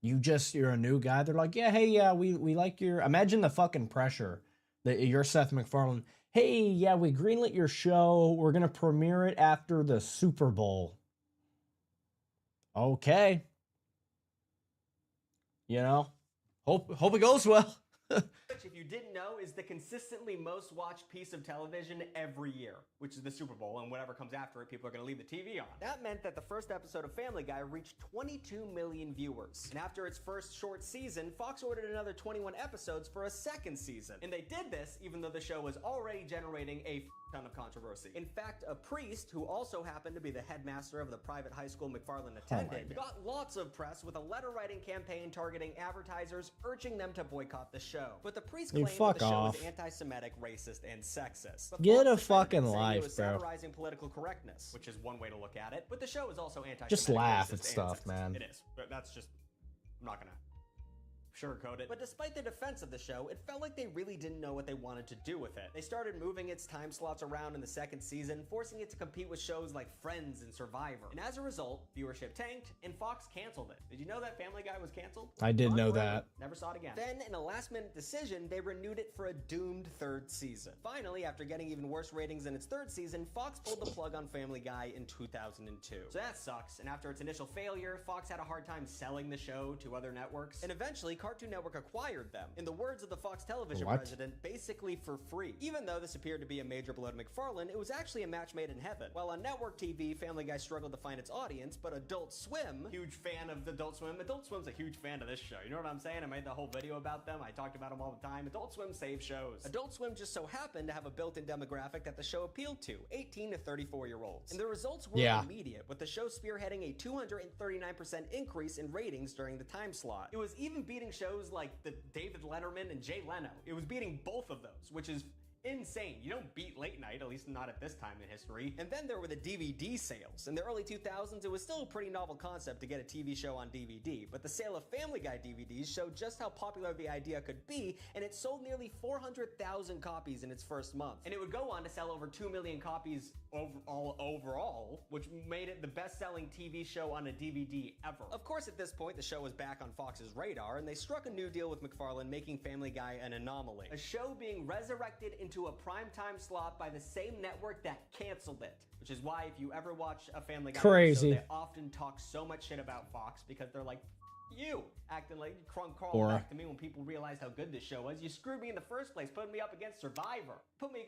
You're a new guy. They're like, yeah, hey, yeah, we like your, imagine the fucking pressure that you're Seth MacFarlane. Hey, yeah, we greenlit your show. We're gonna premiere it after the Super Bowl. Okay. You know, hope it goes well. Which, if you didn't know, is the consistently most watched piece of television every year, which is the Super Bowl, and whatever comes after it, people are going to leave the TV on. That meant that the first episode of Family Guy reached 22 million viewers. And after its first short season, Fox ordered another 21 episodes for a second season. And they did this even though the show was already generating a ton of controversy. In fact, a priest, who also happened to be the headmaster of the private high school MacFarlane attended, got lots of press with a letter-writing campaign targeting advertisers, urging them to boycott the show. But the priest claimed that the show was anti-Semitic, racist, and sexist. But Get Fox a fucking defended, saying it life, was bro. satirizing political correctness, which is one way to look at it. But the show is also anti-Semitic, Just laugh racist, at and stuff, sexist. man. It is, but that's just, I'm not gonna sugarcoat it. But despite the defense of the show, it felt like they really didn't know what they wanted to do with it. They started moving its time slots around in the second season, forcing it to compete with shows like Friends and Survivor. And as a result, viewership tanked, and Fox canceled it. Did you know that Family Guy was canceled? I did Gone know forever. that. Never saw it again. Then, in a last-minute decision, they renewed it for a doomed third season. Finally, after getting even worse ratings in its third season, Fox pulled the plug on Family Guy in 2002. So that sucks, and after its initial failure, Fox had a hard time selling the show to other networks, and eventually Cartoon Network acquired them. In the words of the Fox television What? president, basically for free. Even though this appeared to be a major blow to MacFarlane, it was actually a match made in heaven. While on network TV, Family Guy struggled to find its audience, but Adult Swim, huge fan of Adult Swim. Adult Swim's a huge fan of this show. You know what I'm saying? I made the whole video about them. I talked about them all the time. Adult Swim saves shows. Adult Swim just so happened to have a built-in demographic that the show appealed to, 18 to 34-year-olds. And the results were immediate, with the show spearheading a 239% increase in ratings during the time slot. It was even beating shows like the David Letterman and Jay Leno. It was beating both of those, which is insane. You don't beat late night, at least not at this time in history. And then there were the DVD sales. In the early 2000s, it was still a pretty novel concept to get a TV show on DVD, but the sale of Family Guy DVDs showed just how popular the idea could be, and it sold nearly 400,000 copies in its first month. And it would go on to sell over 2 million copies overall, which made it the best-selling TV show on a DVD ever. Of course, at this point, the show was back on Fox's radar, and they struck a new deal with MacFarlane, making Family Guy an anomaly. A show being resurrected into a primetime slot by the same network that canceled it. Which is why if you ever watch a Family Guy Crazy. episode, they often talk so much shit about Fox because they're like, you, acting like you crawling Or- back to me when people realized how good this show was. You screwed me in the first place, putting me up against Survivor. Put me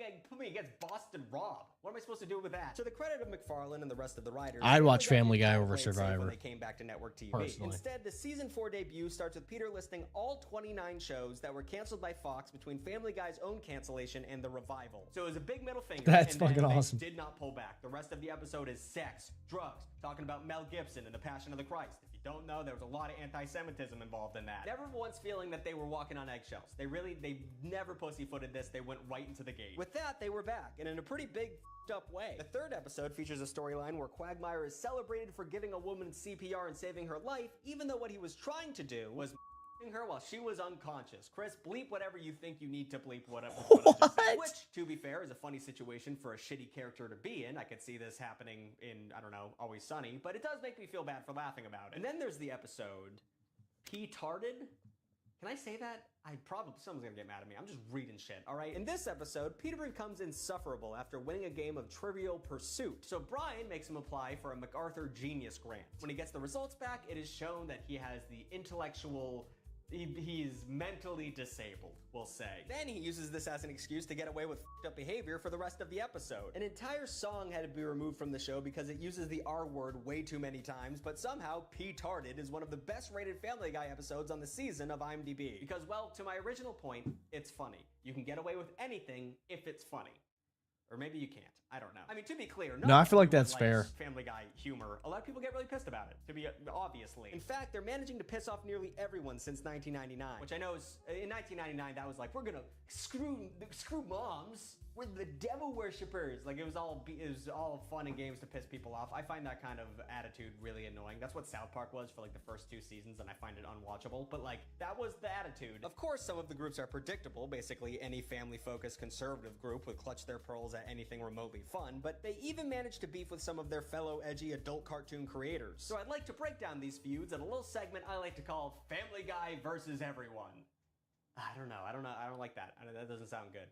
against Boston Rob. What am I supposed to do with that? To the credit of McFarlane and the rest of the writers, I'd watch Family Family Guy didn't over play it safe Survivor. when they came back to network TV. Personally. Instead, the season 4 debut starts with Peter listing all 29 shows that were canceled by Fox between Family Guy's own cancellation and the revival. So it was a big middle finger. That's and then fucking they awesome. did not pull back. The rest of the episode is sex, drugs, talking about Mel Gibson and the Passion of the Christ. If you don't know, there was a lot of anti-Semitism involved in that. Never once feeling that they were walking on eggshells. They never pussyfooted this. They went right into the gate. With that, they were back, and in a pretty big up way. The third episode features a storyline where Quagmire is celebrated for giving a woman CPR and saving her life, even though what he was trying to do was her while she was unconscious. Chris, bleep whatever you think you need to bleep whatever. What I just said. Which, to be fair, is a funny situation for a shitty character to be in. I could see this happening in, I don't know, Always Sunny, but it does make me feel bad for laughing about it. And then there's the episode P-tarded. Can I say that? Someone's gonna get mad at me. I'm just reading shit, all right? In this episode, Peter becomes insufferable after winning a game of Trivial Pursuit. So Brian makes him apply for a MacArthur Genius Grant. When he gets the results back, it is shown that he has the intellectual... He's mentally disabled, we'll say. Then he uses this as an excuse to get away with f***ed up behavior for the rest of the episode. An entire song had to be removed from the show because it uses the R word way too many times, but somehow P-tarded is one of the best rated Family Guy episodes on the season of IMDb. Because, well, to my original point, it's funny. You can get away with anything if it's funny. Or maybe you can't. I don't know. I mean, to be clear, No, I feel like everyone that's fair. likes Family Guy humor. A lot of people get really pissed about it, to be obviously. In fact, they're managing to piss off nearly everyone since 1999, which I know is in 1999 that was like, we're gonna screw moms. We're the devil worshippers. Like it was all fun and games to piss people off. I find that kind of attitude really annoying. That's what South Park was for like the first 2 seasons, and I find it unwatchable. But like that was the attitude. Of course, some of the groups are predictable. Basically, any family-focused conservative group would clutch their pearls at anything remotely fun. But they even managed to beef with some of their fellow edgy adult cartoon creators. So I'd like to break down these feuds in a little segment I like to call Family Guy versus Everyone. I don't know. I don't like that. That doesn't sound good.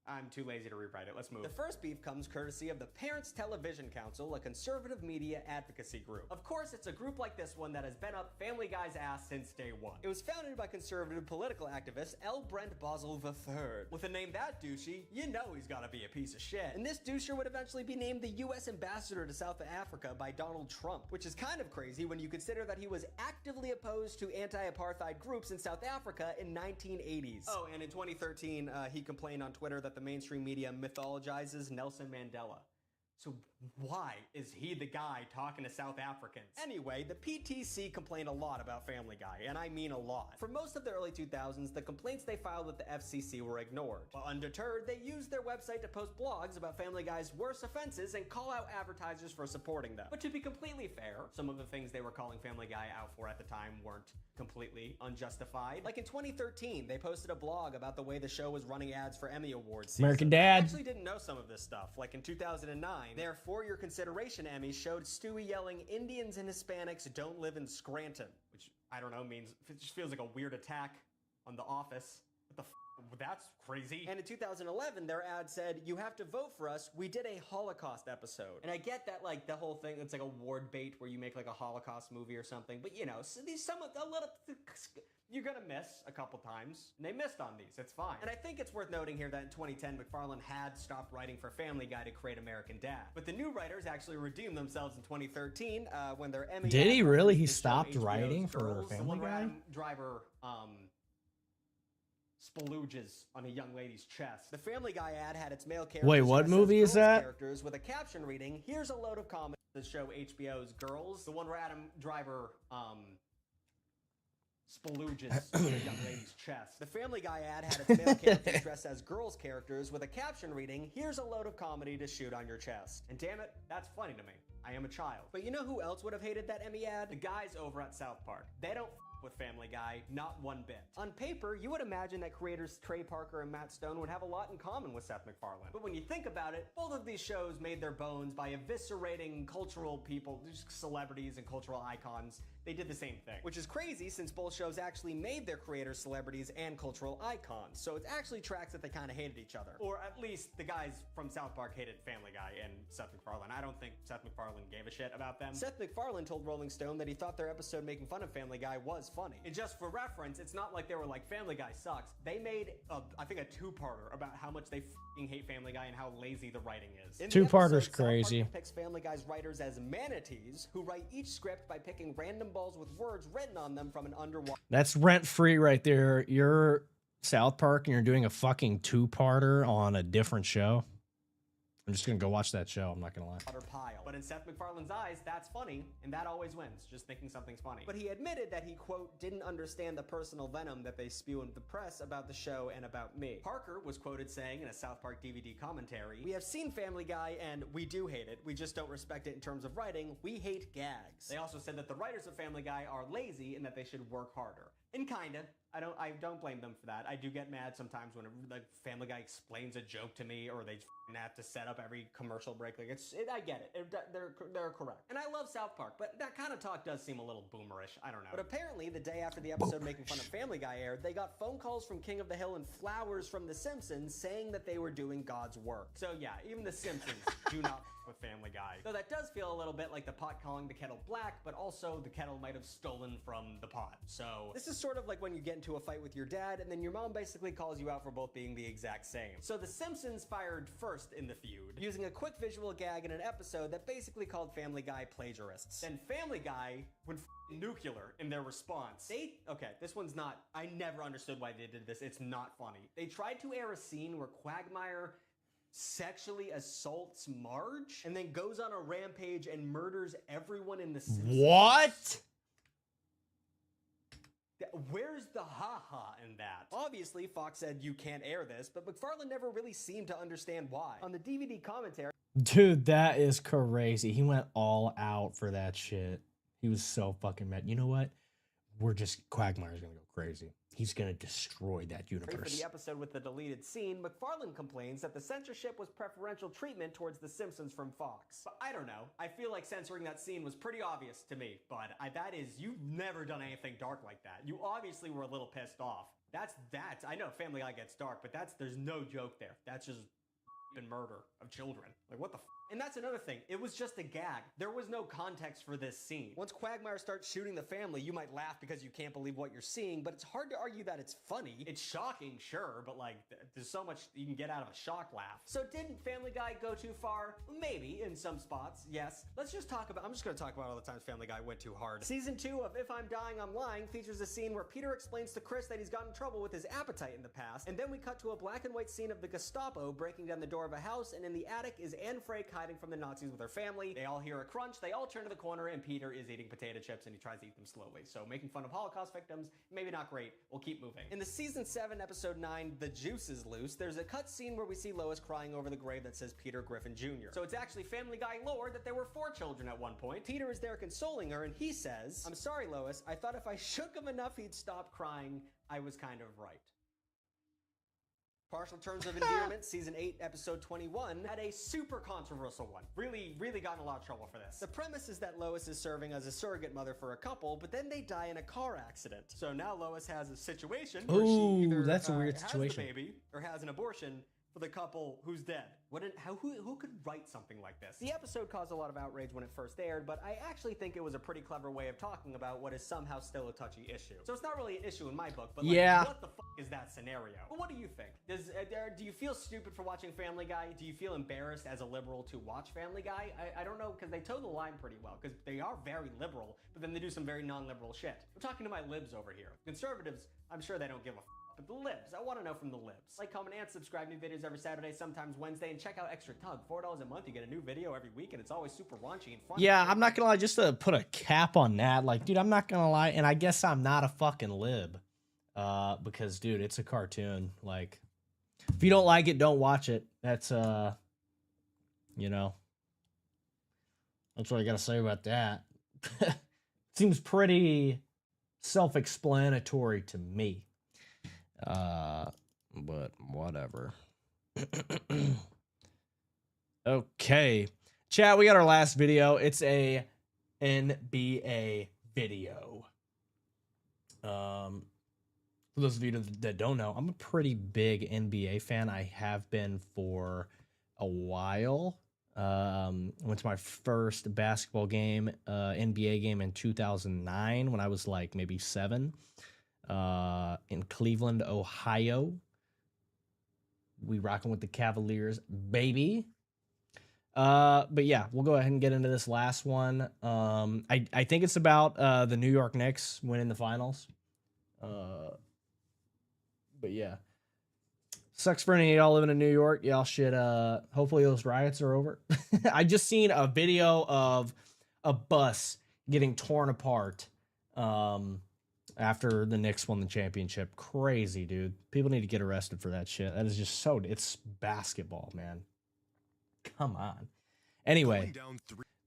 I'm too lazy to rewrite it. Let's move. The first beef comes courtesy of the Parents Television Council, a conservative media advocacy group. Of course, it's a group like this one that has been up Family Guy's ass since day one. It was founded by conservative political activist L. Brent Bosel III. With a name that douchey, you know he's gotta be a piece of shit. And this doucher would eventually be named the U.S. ambassador to South Africa by Donald Trump, which is kind of crazy when you consider that he was actively opposed to anti-apartheid groups in South Africa in 1980s. Oh, and in 2013, he complained on Twitter that the mainstream media mythologizes Nelson Mandela. So why is he the guy talking to South Africans? Anyway, the PTC complained a lot about Family Guy, and I mean a lot. For most of the early 2000s, the complaints they filed with the FCC were ignored. But undeterred, they used their website to post blogs about Family Guy's worst offenses and call out advertisers for supporting them. But to be completely fair, some of the things they were calling Family Guy out for at the time weren't completely unjustified. Like in 2013, they posted a blog about the way the show was running ads for Emmy Awards season. American Dad. I actually didn't know some of this stuff. Like in 2009, their For Your Consideration Emmy showed Stewie yelling, "Indians and Hispanics don't live in Scranton," which, I don't know, means, it just feels like a weird attack on The Office. What the f? That's crazy. And in 2011, their ad said, "You have to vote for us. We did a Holocaust episode." And I get that, like, the whole thing, it's like a ward bait where you make like a Holocaust movie or something. But you know, so you're gonna miss a couple times. And they missed on these. It's fine. And I think it's worth noting here that in 2010, McFarlane had stopped writing for Family Guy to create American Dad. But the new writers actually redeemed themselves in 2013 when their Emmy. Did he ad really? He released the show stopped HBO's writing for Girls, the Family one where Guy? Adam Driver splooges on a young lady's chest. The Family Guy ad had its male characters. Wait, what dressed as movie is girls' that? Characters with a caption reading, "Here's a load of comedy." The show HBO's Girls, the one where Adam Driver splooges on a young lady's chest. The Family Guy ad had its male characters dressed as girls' characters with a caption reading, "Here's a load of comedy to shoot on your chest." And damn it, that's funny to me. I am a child. But you know who else would have hated that Emmy ad? The guys over at South Park. They don't with Family Guy, not one bit. On paper, you would imagine that creators Trey Parker and Matt Stone would have a lot in common with Seth MacFarlane. But when you think about it, both of these shows made their bones by eviscerating cultural people, just celebrities and cultural icons. They did the same thing, which is crazy since both shows actually made their creators celebrities and cultural icons. So it actually tracks that they kind of hated each other. Or at least the guys from South Park hated Family Guy and Seth MacFarlane. I don't think Seth MacFarlane gave a shit about them. Seth MacFarlane told Rolling Stone that he thought their episode making fun of Family Guy was funny. And just for reference, it's not like they were like, Family Guy sucks. They made, I think, a two-parter about how much they f***ing hate Family Guy and how lazy the writing is. In the Two-parter's episode, South Park crazy. depicts Family Guy's writers as manatees who write each script by picking random balls with words written on them from an underwater. That's rent free right there. You're South Park and you're doing a fucking two-parter on a different show. I'm just gonna go watch that show. I'm not gonna lie. Pile. But in Seth MacFarlane's eyes, that's funny, and that always wins, just thinking something's funny. But he admitted that he, quote, didn't understand the personal venom that they spew into the press about the show and about me. Parker was quoted saying in a South Park DVD commentary, "We have seen Family Guy, and we do hate it. We just don't respect it in terms of writing. We hate gags." They also said that the writers of Family Guy are lazy and that they should work harder. And kinda. I don't blame them for that. I do get mad sometimes when like Family Guy explains a joke to me, or they have to set up every commercial break. Like I get it. They're correct. And I love South Park, but that kind of talk does seem a little boomerish. I don't know. But apparently, the day after the episode making fun of Family Guy aired, they got phone calls from King of the Hill and flowers from The Simpsons saying that they were doing God's work. So yeah, even The Simpsons do not with Family Guy. Though that does feel a little bit like the pot calling the kettle black, but also the kettle might have stolen from the pot. So this is sort of like when you get into a fight with your dad and then your mom basically calls you out for both being the exact same. So the Simpsons fired first in the feud, using a quick visual gag in an episode that basically called Family Guy plagiarists. Then Family Guy went nuclear in their response. Okay, this one's not, I never understood why they did this. It's not funny. They tried to air a scene where Quagmire sexually assaults Marge and then goes on a rampage and murders everyone in the Simpsons. What? Where's the ha-ha in that? Obviously, Fox said you can't air this, but MacFarlane never really seemed to understand why. On the DVD commentary, Dude, that is crazy. He went all out for that shit. He was so fucking mad. You know what? Quagmire's gonna go crazy. He's gonna destroy that for universe. the episode with the deleted scene, MacFarlane complains that the censorship was preferential treatment towards The Simpsons from Fox. But I don't know. I feel like censoring that scene was pretty obvious to me, but you've never done anything dark like that. You obviously were a little pissed off. I know Family Guy gets dark, but there's no joke there. That's just murder of children. Like, what the f? And that's another thing. It was just a gag. There was no context for this scene. Once Quagmire starts shooting the family, you might laugh because you can't believe what you're seeing, but it's hard to argue that it's funny. It's shocking, sure, but like, there's so much you can get out of a shock laugh. So didn't Family Guy go too far? Maybe, in some spots, yes. I'm just gonna talk about all the times Family Guy went too hard. Season 2 of If I'm Dying, I'm Lying features a scene where Peter explains to Chris that he's gotten in trouble with his appetite in the past, and then we cut to a black and white scene of the Gestapo breaking down the door of a house, and in the attic is Anne Frank hiding from the Nazis with her family. They all hear a crunch, they all turn to the corner, and Peter is eating potato chips and he tries to eat them slowly. So making fun of Holocaust victims, maybe not great. We'll keep moving. In the season 7, episode 9, The Juice is Loose, there's a cut scene where we see Lois crying over the grave that says Peter Griffin Jr. So it's actually Family Guy lore that there were 4 children at one point. Peter is there consoling her and he says, "I'm sorry, Lois. I thought if I shook him enough he'd stop crying. I was kind of right." Partial Terms of Endearment, Season 8, Episode 21, had a super controversial one. Really got in a lot of trouble for this. The premise is that Lois is serving as a surrogate mother for a couple, but then they die in a car accident. So now Lois has a situation where she either that's a weird has situation. the baby or has an abortion for the couple who's dead. Who could write something like this? The episode caused a lot of outrage when it first aired, but I actually think it was a pretty clever way of talking about what is somehow still a touchy issue. So it's not really an issue in my book, but like, Yeah. what the f is that scenario? But what do you think? Do you feel stupid for watching Family Guy? Do you feel embarrassed as a liberal to watch Family Guy? I don't know, because they toe the line pretty well, because they are very liberal, but then they do some very non-liberal shit. I'm talking to my libs over here. Conservatives, I'm sure they don't give a f. But the libs, I want to know from the libs. Like, comment, and subscribe. New videos every Saturday, sometimes Wednesday, and check out Extra Tug. $4 a month, you get a new video every week, and it's always super raunchy and fun. Yeah, I'm not gonna lie, just to put a cap on that, like, dude, I'm not gonna lie, and I guess I'm not a fucking lib. Because, dude, it's a cartoon. Like, if you don't like it, don't watch it. That's, you know, that's what I gotta say about that. Seems pretty self-explanatory to me. But whatever. Okay. Chat, we got our last video. It's a NBA video. For those of you that don't know, I'm a pretty big NBA fan. I have been for a while. Went to my first basketball game, NBA game in 2009 when I was like maybe 7, in Cleveland, Ohio. We rocking with the Cavaliers, baby. But yeah, we'll go ahead and get into this last one. I think it's about the New York Knicks winning the finals. But yeah, sucks for any of y'all living in New York. Y'all should hopefully those riots are over. I just seen a video of a bus getting torn apart after the Knicks won the championship. Crazy, dude. People need to get arrested for that shit. That is just so, it's basketball, man. Come on. Anyway,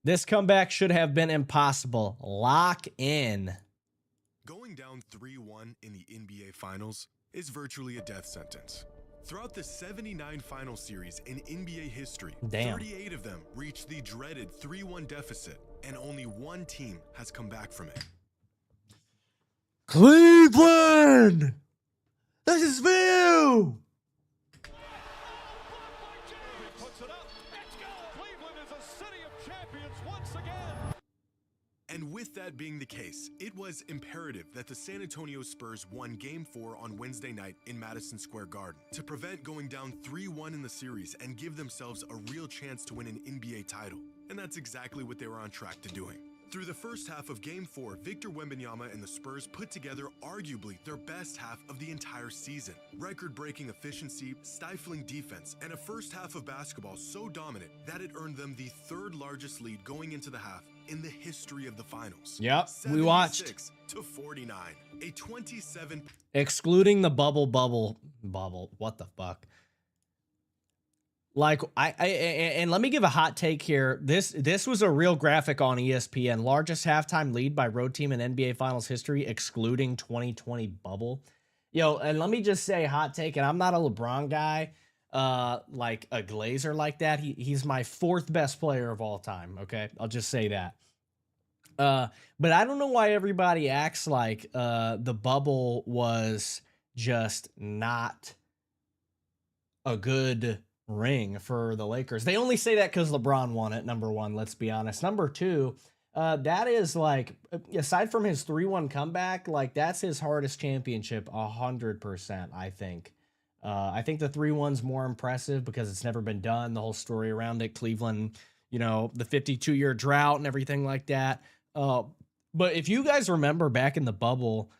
this comeback should have been impossible. Lock in. Going down 3-1 in the NBA Finals is virtually a death sentence. Throughout the 79 final series in NBA history, 38 of them reached the dreaded 3-1 deficit, and only one team has come back from it. Cleveland! This is for you! And with that being the case, it was imperative that the San Antonio Spurs won Game 4 on Wednesday night in Madison Square Garden to prevent going down 3-1 in the series and give themselves a real chance to win an NBA title. And that's exactly what they were on track to doing. Through the first half of Game 4, Victor Wembanyama and the Spurs put together arguably their best half of the entire season. Record-breaking efficiency, stifling defense, and a first half of basketball so dominant that it earned them the third largest lead going into the half in the history of the finals. Yep, we watched. 76-49, a 27. Excluding the bubble. What the fuck? Like and let me give a hot take here. This was a real graphic on ESPN. Largest halftime lead by road team in NBA Finals history, excluding 2020 bubble. Yo, and let me just say, hot take. And I'm not a LeBron guy, like a Glazer like that. He's my 4th best player of all time. Okay, I'll just say that. But I don't know why everybody acts like the bubble was just not a good ring for the Lakers. They only say that because LeBron won it, number one, let's be honest. Number two, that is like, aside from his 3-1 comeback, like that's his hardest championship, 100%, I think. I think the 3-1's more impressive because it's never been done, the whole story around it, Cleveland, you know, the 52-year drought and everything like that. But if you guys remember back in the bubble,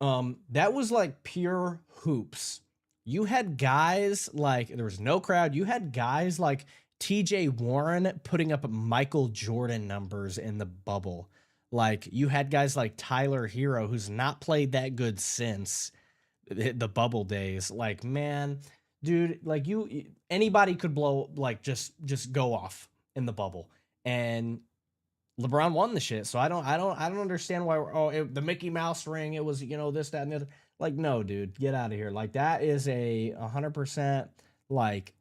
that was like pure hoops. You had guys like, there was no crowd. You had guys like TJ Warren putting up Michael Jordan numbers in the bubble. Like you had guys like Tyler Hero, who's not played that good since the bubble days. Like, man, dude, like anybody could blow, like just go off in the bubble. And LeBron won the shit. So I don't understand why the Mickey Mouse ring, it was, you know, this, that, and the other. Like, no, dude, get out of here. Like, that is a 100% like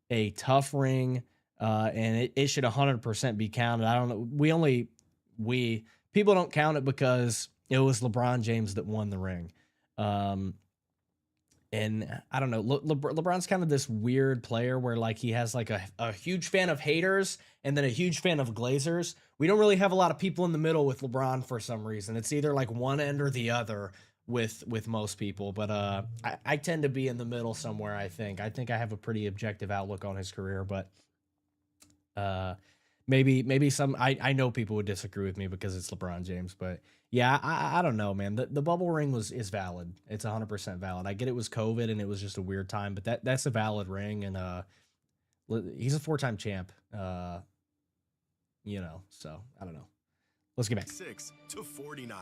a tough ring, and it should 100% be counted. I don't know. People don't count it because it was LeBron James that won the ring. And I don't know. LeBron's kind of this weird player where like he has like a huge fan of haters and then a huge fan of Glazers. We don't really have a lot of people in the middle with LeBron for some reason. It's either like one end or the other with most people, but I tend to be in the middle somewhere. I think I have a pretty objective outlook on his career, but maybe some I know people would disagree with me because it's LeBron James, but yeah, I don't know, man. The bubble ring is valid. It's 100% valid. I get it was COVID and it was just a weird time, but that's a valid ring, and he's a 4-time champ. You know, so I don't know. Let's get back. 6-49,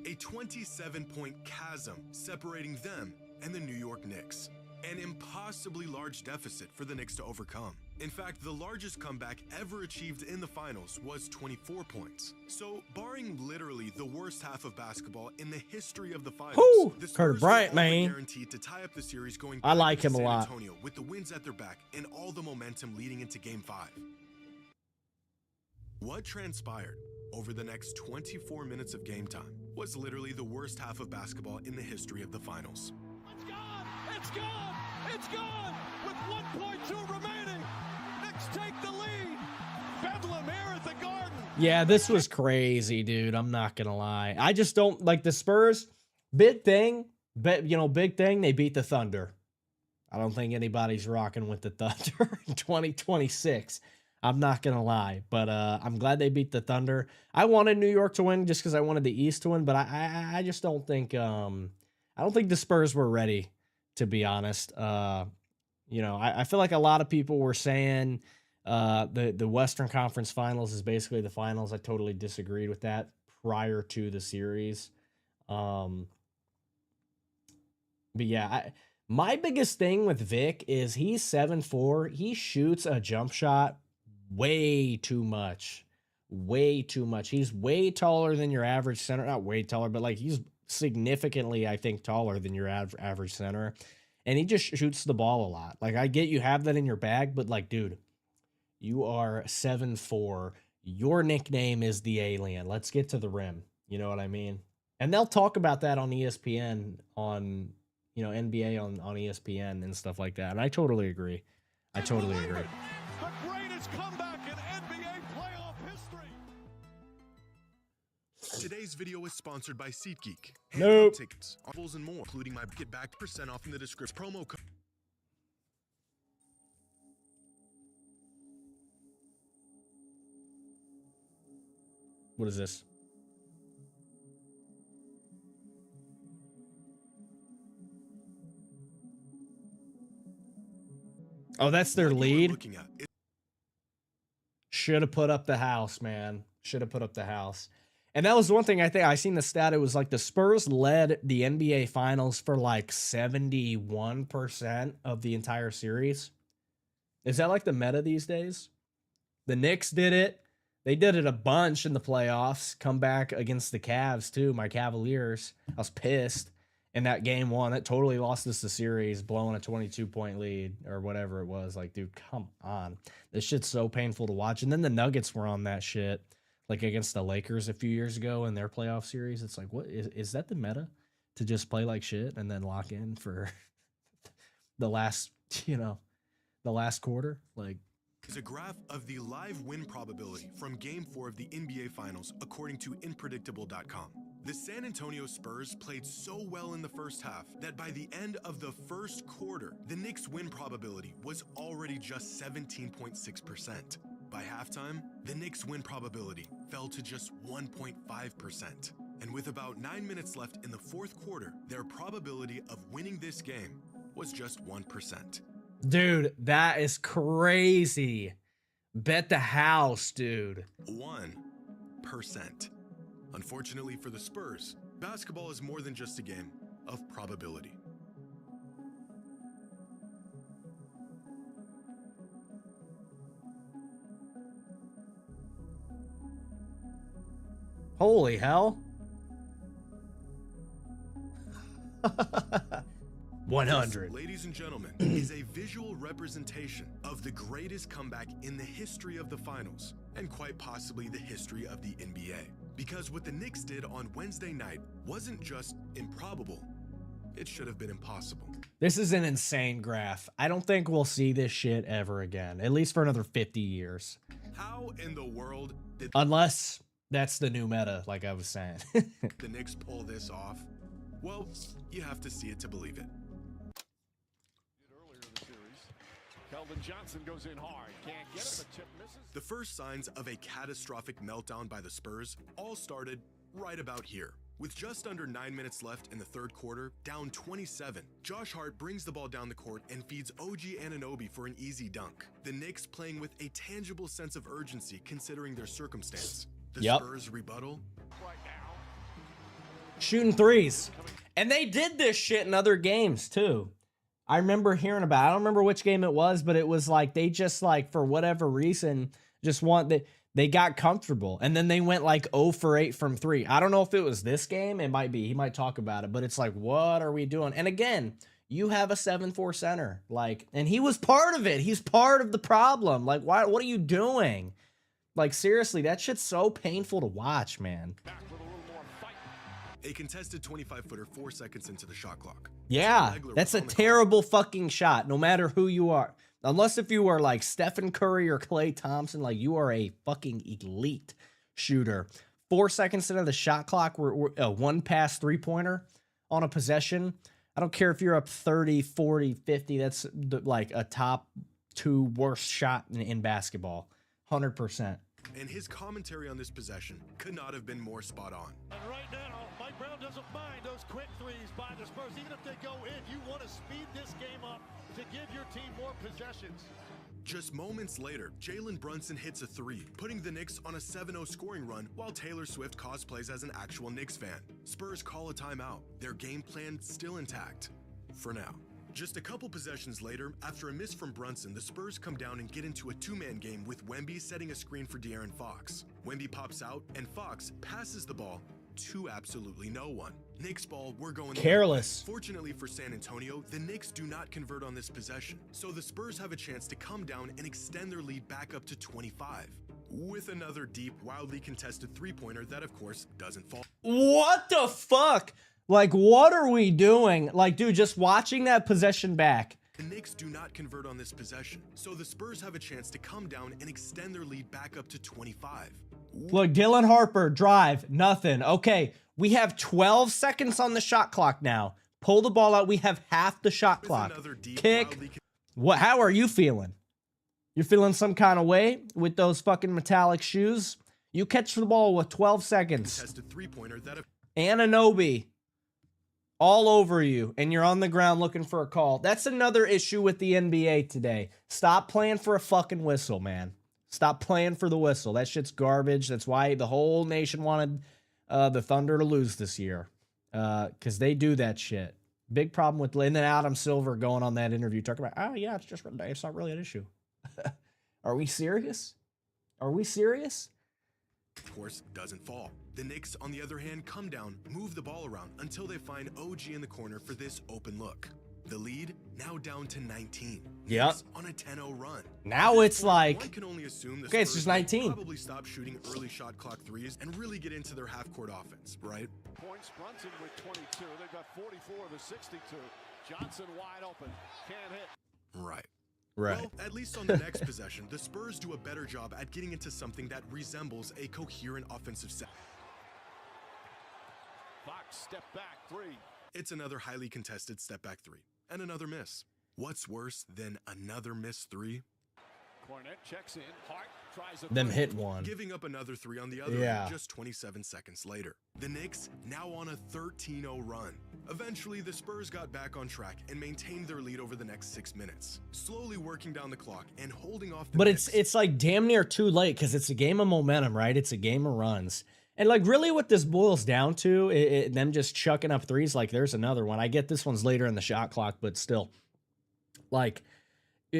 a 27-point chasm separating them and the New York Knicks. an impossibly large deficit for the Knicks to overcome. In fact, the largest comeback ever achieved in the finals was 24 points. So, barring literally the worst half of basketball in the history of the finals, Whew, the Curtis Spurs Bryant, were already man. guaranteed to tie up the series going I back like to him a San lot. Antonio with the wins at their back and all the momentum leading into Game 5. What transpired over the next 24 minutes of game time was literally the worst half of basketball in the history of the finals. It's gone! It's gone! It's gone! With 1.2 remaining, Knicks take the lead. Bedlam here at the Garden. Yeah, this was crazy, dude. I'm not gonna lie. I just don't like the Spurs. Big thing, big thing. They beat the Thunder. I don't think anybody's rocking with the Thunder in 2026. I'm not gonna lie, but I'm glad they beat the Thunder. I wanted New York to win just because I wanted the East to win, but I just don't think I don't think the Spurs were ready, to be honest. I feel like a lot of people were saying the Western Conference Finals is basically the finals. I totally disagreed with that prior to the series. But yeah, my biggest thing with Vic is he's 7'4". He shoots a jump shot way too much. Way too much. He's way taller than your average center. Not way taller, but like he's significantly, I think, taller than your average center. And he just shoots the ball a lot. Like, I get you have that in your bag, but like, dude, you are 7'4". Your nickname is the Alien. Let's get to the rim. You know what I mean? And they'll talk about that on ESPN, on, NBA on ESPN and stuff like that. And I totally agree. I totally agree. The greatest comeback in NBA playoff history. Today's video is sponsored by SeatGeek. Nope. Tickets, offers, and more, including my get back % off in the description. Promo code. What is this? Oh, that's their lead. Should have put up the house, man. Should have put up the house. And that was one thing I think I seen the stat. It was like the Spurs led the NBA Finals for like 71% of the entire series. Is that like the meta these days? The Knicks did it. They did it a bunch in the playoffs. Come back against the Cavs too. My Cavaliers. I was pissed in that game one. That totally lost us the series, blowing a 22-point lead or whatever it was. Like, dude, come on. This shit's so painful to watch. And then the Nuggets were on that shit, like against the Lakers a few years ago in their playoff series. It's like, what is that the meta? To just play like shit and then lock in for the last, the last quarter? Like, is a graph of the live win probability from Game 4 of the NBA Finals, according to Unpredictable.com. The San Antonio Spurs played so well in the first half that by the end of the first quarter, the Knicks' win probability was already just 17.6%. By halftime, the Knicks' win probability fell to just 1.5%. And with about 9 minutes left in the fourth quarter, their probability of winning this game was just 1%. dude, that is crazy. Bet the house, dude. 1%. Unfortunately for the Spurs, basketball is more than just a game of probability. Holy hell. 100. This, ladies and gentlemen, is a visual representation of the greatest comeback in the history of the finals, and quite possibly the history of the NBA. Because what the Knicks did on Wednesday night wasn't just improbable, it should have been impossible. This is an insane graph. I don't think we'll see this shit ever again, at least for another 50 years. How in the world did Unless that's the new meta, like I was saying. the Knicks pull this off? Well, you have to see it to believe it. Earlier in the series, Keldon Johnson goes in hard. Can't get it, but tip misses. The first signs of a catastrophic meltdown by the Spurs all started right about here. With just under 9 minutes left in the third quarter, down 27, Josh Hart brings the ball down the court and feeds OG Anunoby for an easy dunk. The Knicks playing with a tangible sense of urgency considering their circumstance. The Spurs rebuttal. Right now. Shooting threes. And they did this shit in other games too. I remember hearing about it. I don't remember which game it was, but it was like they just like for whatever reason just want that they got comfortable and then they went like 0 for 8 from 3. I don't know if it was this game. It might be. He might talk about it, but it's like, what are we doing? And again, you have a 7'4" center, like, and he was part of it. He's part of the problem. Like, why? What are you doing? Like, seriously, that shit's so painful to watch, man. A contested 25-footer 4 seconds into the shot clock. Yeah, that's a terrible fucking shot, no matter who you are. Unless if you are like Stephen Curry or Klay Thompson, like you are a fucking elite shooter. 4 seconds into the shot clock, we're a one pass three-pointer on a possession. I don't care if you're up 30, 40, 50. That's like a top 2 worst shot in basketball. 100%. And his commentary on this possession could not have been more spot on. And right now, Mike Brown doesn't mind those quick threes by the Spurs. Even if they go in, you want to speed this game up to give your team more possessions. Just moments later, Jalen Brunson hits a 3, putting the Knicks on a 7-0 scoring run while Taylor Swift cosplays as an actual Knicks fan. Spurs call a timeout, their game plan still intact. For now. Just a couple possessions later, after a miss from Brunson, the Spurs come down and get into a 2-man game with Wemby setting a screen for De'Aaron Fox. Wemby pops out, and Fox passes the ball to absolutely no one. Knicks ball, we're going careless. Fortunately for San Antonio, the Knicks do not convert on this possession, so the Spurs have a chance to come down and extend their lead back up to 25. With another deep, wildly contested three-pointer that, of course, doesn't fall. What the fuck? Like, what are we doing? Like, dude, just watching that possession back. The Knicks do not convert on this possession, so the Spurs have a chance to come down and extend their lead back up to 25. Look, Dylan Harper, drive, nothing. Okay, we have 12 seconds on the shot clock now. Pull the ball out. We have half the shot clock. Kick. What? How are you feeling? You're feeling some kind of way with those fucking metallic shoes? You catch the ball with 12 seconds. Anunoby all over you, and you're on the ground looking for a call. That's another issue with the NBA today. Stop playing for a fucking whistle, man. Stop playing for the whistle. That shit's garbage. That's why the whole nation wanted the Thunder to lose this year, because they do that shit. Big problem with, and then Adam Silver going on that interview talking about, oh yeah, it's not really an issue. Are we serious? Are we serious? Of course, doesn't fall. The Knicks, on the other hand, come down, move the ball around until they find OG in the corner for this open look. The lead now down to 19. Yep. Knicks on a 10-0 run. Now it's like, one can only assume the okay, it's Spurs just 19. will probably stop shooting early shot clock threes and really get into their half-court offense, right? Points, Brunson with 22. They've got 44 of the 62. Johnson wide open. Can't hit. Right. Right. Well, at least on the next possession, the Spurs do a better job at getting into something that resembles a coherent offensive set. Fox step back 3. It's another highly contested step back 3 and another miss. What's worse than another missed 3? Cornette checks in. Hart tries a Them three. hit one. Giving up another 3 on the other Yeah. end just 27 seconds later. The Knicks now on a 13-0 run. Eventually, the Spurs got back on track and maintained their lead over the next 6 minutes, slowly working down the clock and holding off the But Knicks. it's like damn near too late because it's a game of momentum, right? It's a game of runs. And like really what this boils down to, them just chucking up threes, like there's another one. I get this one's later in the shot clock, but still. Like,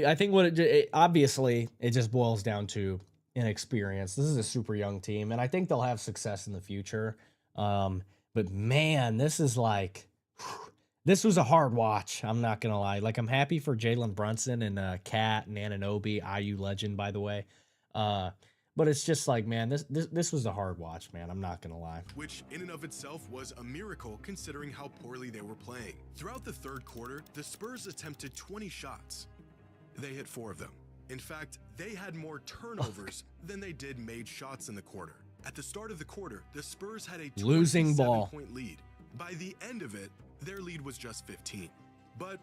I think what obviously it just boils down to inexperience. This is a super young team, and I think they'll have success in the future. But man, this is like, this was a hard watch. I'm not gonna lie. Like, I'm happy for Jalen Brunson and Cat and Anunoby, IU legend, by the way. But it's just like, man, this was a hard watch, man. I'm not gonna lie. Which in and of itself was a miracle considering how poorly they were playing. Throughout the third quarter, the Spurs attempted 20 shots. They hit 4 of them. In fact, they had more turnovers than they did made shots in the quarter. At the start of the quarter, the Spurs had a Losing ball. 27-point lead. By the end of it, their lead was just 15. But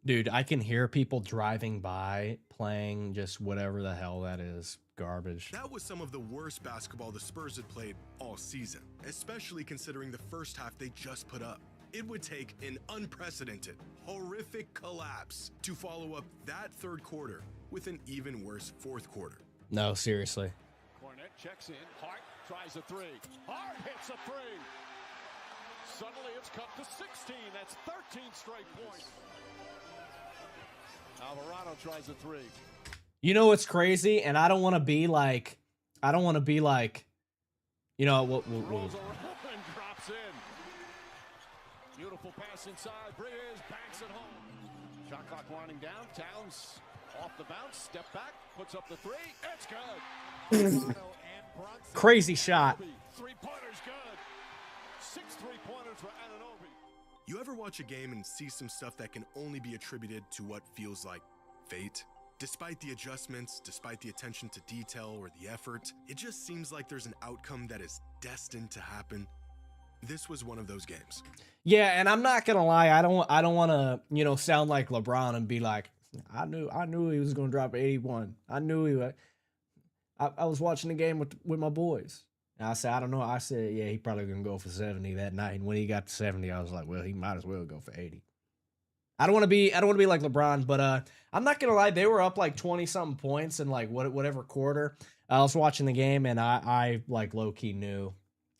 Dude, I can hear people driving by playing just whatever the hell that is. Garbage. that was some of the worst basketball the Spurs had played all season, especially considering the first half they just put up. It would take an unprecedented, horrific collapse to follow up that third quarter with an even worse fourth quarter. No, seriously. Cornette checks in. Hart tries a three. Hart hits a three. Suddenly it's cut to 16. That's 13 straight points. Alvarado tries a three. You know what's crazy? And I don't want to be like, you know, Rolls around and drops in. Beautiful pass inside. Bridges banks it home. Shot clock winding down. Towns off the bounce. Step back. Puts up the three. It's good. crazy shot. Three-pointer's good. 6 3-pointers for Anunoby. You ever watch a game and see some stuff that can only be attributed to what feels like fate? Despite the adjustments, despite the attention to detail or the effort, it just seems like there's an outcome that is destined to happen. This was one of those games. Yeah, and I'm not gonna lie, I don't want to, you know, sound like LeBron and be like, I knew he was gonna drop 81. I knew he would. I was watching the game with my boys. And I said, I don't know. I said, yeah, he probably gonna go for 70 that night. And when he got to 70, I was like, well, he might as well go for 80. I don't want to be like LeBron, but I'm not gonna lie, they were up like 20 something points in like whatever quarter. I was watching the game and I like low key knew.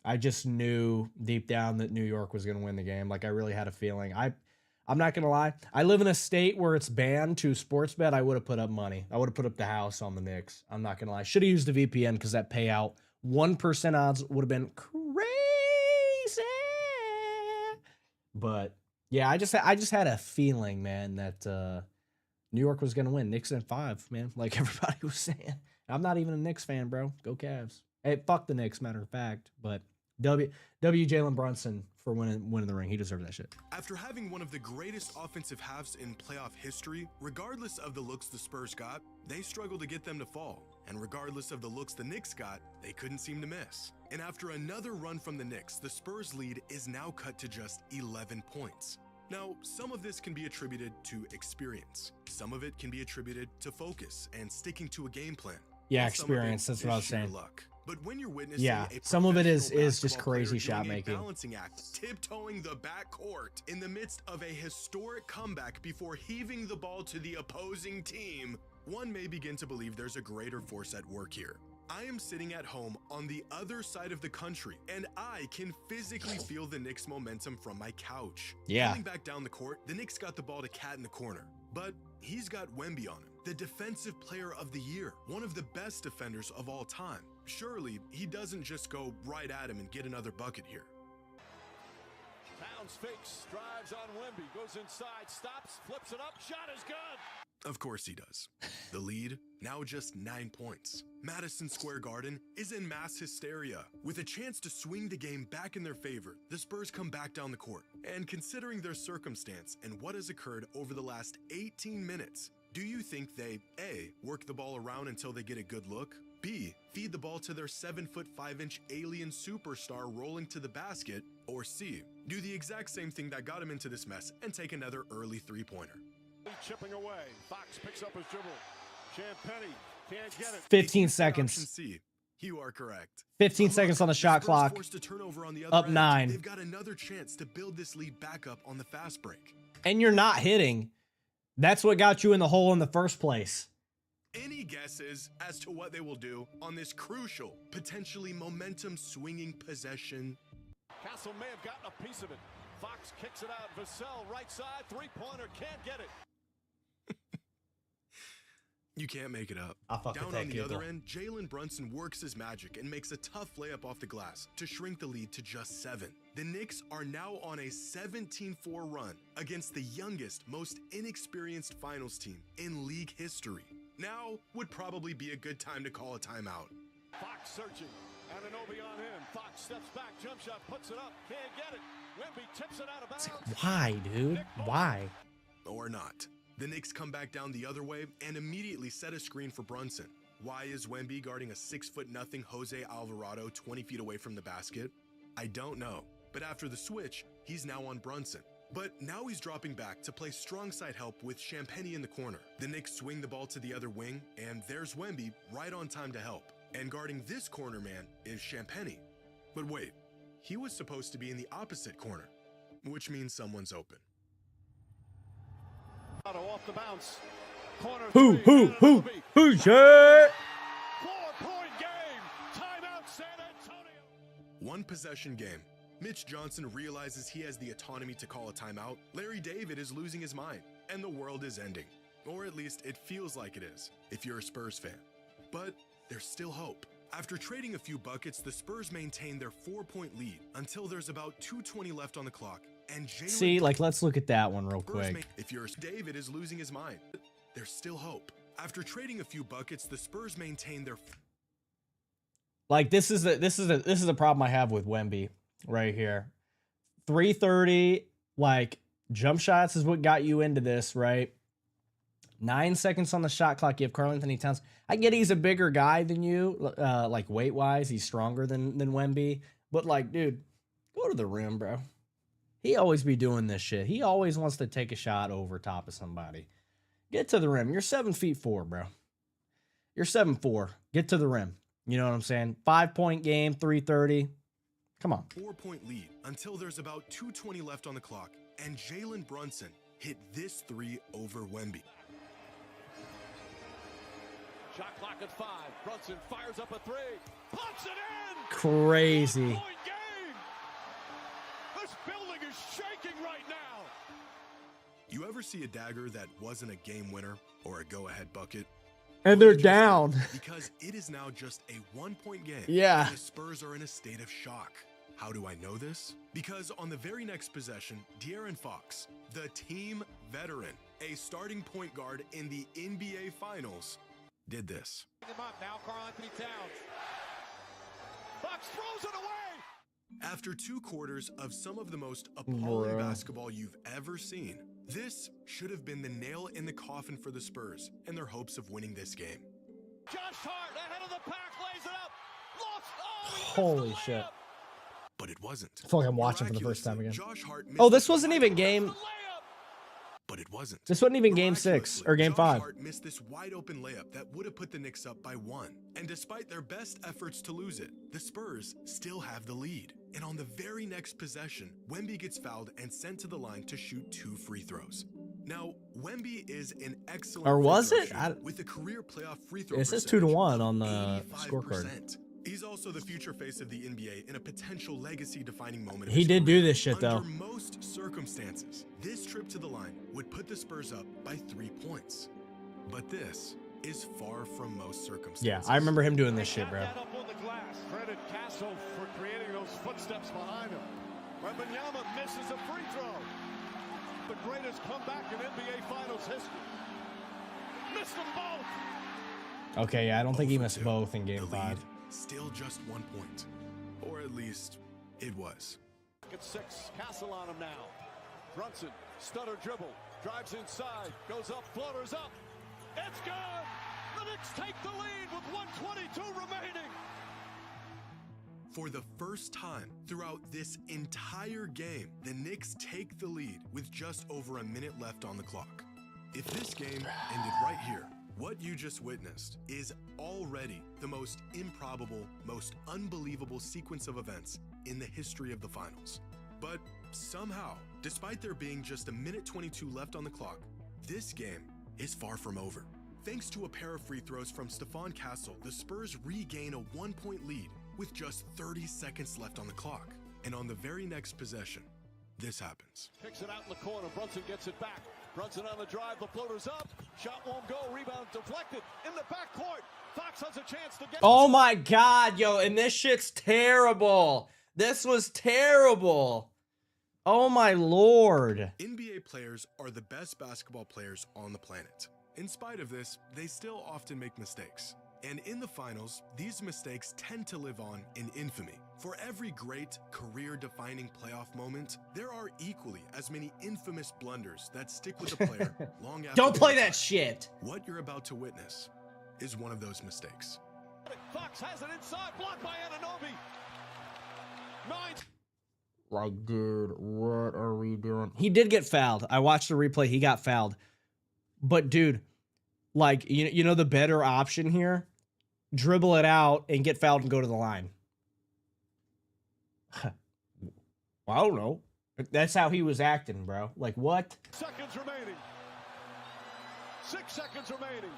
I just knew deep down that New York was gonna win the game. Like I really had a feeling. I'm not gonna lie. I live in a state where it's banned to sports bet. I would have put up money. I would have put up the house on the Knicks. I'm not gonna lie. Should have used the VPN because that payout 1% odds would have been crazy. But yeah, I just had a feeling, man, that New York was gonna win. Knicks in 5, man. Like everybody was saying. I'm not even a Knicks fan, bro. Go Cavs. Hey, fuck the Knicks, matter of fact. But W Jalen Brunson for winning the ring. He deserved that shit. After having one of the greatest offensive halves in playoff history, regardless of the looks the Spurs got, they struggled to get them to fall. And regardless of the looks the Knicks got, they couldn't seem to miss. And after another run from the Knicks, the Spurs lead is now cut to just 11 points. Now, some of this can be attributed to experience. Some of it can be attributed to focus and sticking to a game plan. Yeah, experience. That's what I was saying. Luck. But when you're witnessing some of it is just basketball crazy player shot doing a making. balancing act, tiptoeing the backcourt in the midst of a historic comeback before heaving the ball to the opposing team, one may begin to believe there's a greater force at work here. I am sitting at home on the other side of the country, and I can physically feel the Knicks' momentum from my couch. Yeah. Coming back down the court, the Knicks got the ball to Cat in the corner, but he's got Wemby on him, the defensive player of the year, one of the best defenders of all time. Surely, he doesn't just go right at him and get another bucket here. Towns fakes, drives on Wemby, goes inside, stops, flips it up, shot is good. Of course he does. The lead, now just 9 points. Madison Square Garden is in mass hysteria. With a chance to swing the game back in their favor, the Spurs come back down the court. And considering their circumstance and what has occurred over the last 18 minutes, do you think they, A, work the ball around until they get a good look? B, feed the ball to their 7'5" alien superstar rolling to the basket? Or C, do the exact same thing that got him into this mess and take another early three-pointer? Chipping away. Fox picks up his dribble. Champagnie can't get it. 15 seconds. C, you are correct. 15 seconds on the shot clock. Forced to turnover on the other Up end. 9. They've got another chance to build this lead back up on the fast break. And you're not hitting. That's what got you in the hole in the first place. Any guesses as to what they will do on this crucial, potentially momentum-swinging possession? Castle may have gotten a piece of it. Fox kicks it out. Vassell, right side, three-pointer, can't get it. You can't make it up. Down on the other end, Jalen Brunson works his magic and makes a tough layup off the glass to shrink the lead to just 7. The Knicks are now on a 17-4 run against the youngest, most inexperienced finals team in league history. Now would probably be a good time to call a timeout. Fox searching. Anunoby on him. Fox steps back, jump shot, puts it up, can't get it. Wemby tips it out of bounds. Why, dude? Why? Or not. The Knicks come back down the other way and immediately set a screen for Brunson. Why is Wemby guarding a 6'0" Jose Alvarado 20 feet away from the basket? I don't know. But after the switch, he's now on Brunson. But now he's dropping back to play strong side help with Champagnie in the corner. The Knicks swing the ball to the other wing, and there's Wemby right on time to help. And guarding this corner man is Champagnie. But wait, he was supposed to be in the opposite corner. which means someone's open. Off the bounce. Corner Who shit? 4-point game. Timeout, San Antonio. One possession game. Mitch Johnson realizes he has the autonomy to call a timeout. Larry David is losing his mind, and the world is ending. Or at least it feels like it is, if you're a Spurs fan. But there's still hope. After trading a few buckets, the Spurs maintain their 4-point lead until there's about 2:20 left on the clock. And Jalen See, like, let's look at that one real quick. If you're David is losing his mind, there's still hope. After trading a few buckets, the Spurs maintain their Like, this is a problem I have with Wemby right here. 3:30, like, jump shots is what got you into this, right? 9 seconds on the shot clock. You have Karl Anthony Towns. I get he's a bigger guy than you, like weight wise. He's stronger than Wemby. But like, dude, go to the rim, bro. He always be doing this shit. He always wants to take a shot over top of somebody. Get to the rim. You're 7'4", bro. You're 7'4". Get to the rim. You know what I'm saying? 5-point game, 3:30. Come on. 4-point lead until there's about 2:20 left on the clock, and Jalen Brunson hit this three over Wemby. Shot clock at 5. Brunson fires up a 3. Pops it in. Crazy. 1-point game. This building is shaking right now. You ever see a dagger that wasn't a game winner or a go-ahead bucket? And they're down. Because it is now just a 1-point game. Yeah. And the Spurs are in a state of shock. How do I know this? Because on the very next possession, De'Aaron Fox, the team veteran, a starting point guard in the NBA Finals, did this. Now Karl Anthony Towns. Fox throws it away. After 2 quarters of some of the most appalling basketball you've ever seen, this should have been the nail in the coffin for the Spurs and their hopes of winning this game. Josh Hart ahead of the pack, lays it up. Lost. Holy shit. But it wasn't. I feel like I'm watching for the first time again. Josh Hart Oh, this wasn't even game. But it wasn't. This wasn't even game 6 or game 5. Josh Hart missed this wide open layup that would have put the Knicks up by 1. And despite their best efforts to lose it, the Spurs still have the lead. And on the very next possession, Wemby gets fouled and sent to the line to shoot 2 free throws. Now, Wemby is an excellent Or was free it? throw shooter with a career playoff free throw It says percentage 2-1 of on the 85%. scorecard. He's also the future face of the NBA in a potential legacy-defining moment. Of He his did career. do this shit, though. Under most circumstances, this trip to the line would put the Spurs up by 3 points. But this is far from most circumstances. Yeah, I remember him doing this shit, bro. Up on the glass. Credit Castle for creating those footsteps behind him. Wembanyama misses a free throw. The greatest comeback in NBA Finals history. Missed them both. Okay, yeah, I don't think he missed both in game 5. Still just 1 point. Or at least, it was. At 6, Castle on him now. Brunson, stutter dribble, drives inside, goes up, floaters up. It's good! The Knicks take the lead with 1:22 remaining. For the first time throughout this entire game, the Knicks take the lead with just over a minute left on the clock. If this game ended right here, what you just witnessed is already the most improbable, most unbelievable sequence of events in the history of the finals. But somehow, despite there being just a minute 22 left on the clock, this game is far from over. Thanks to a pair of free throws from Stephon Castle, the Spurs regain a 1-point lead with just 30 seconds left on the clock. And on the very next possession, this happens. Kicks it out in the corner. Brunson gets it back. Brunson on the drive. The floater's up. Shot won't go. Rebound deflected. In the backcourt. Fox has a chance to get. Oh my God, yo, and this shit's terrible. This was terrible. Oh my Lord. NBA players are the best basketball players on the planet. In spite of this, they still often make mistakes. And in the finals, these mistakes tend to live on in infamy. For every great, career-defining playoff moment, there are equally as many infamous blunders that stick with the player long after. Don't play they that retire. shit. What you're about to witness is one of those mistakes. Fox has it inside, blocked by Anunoby. 9. Like, dude, what are we doing? He did get fouled. I watched the replay. He got fouled. But, dude, like, you know the better option here? Dribble it out and get fouled and go to the line. I don't know. That's how he was acting, bro. Like, what? Seconds remaining. 6 seconds remaining.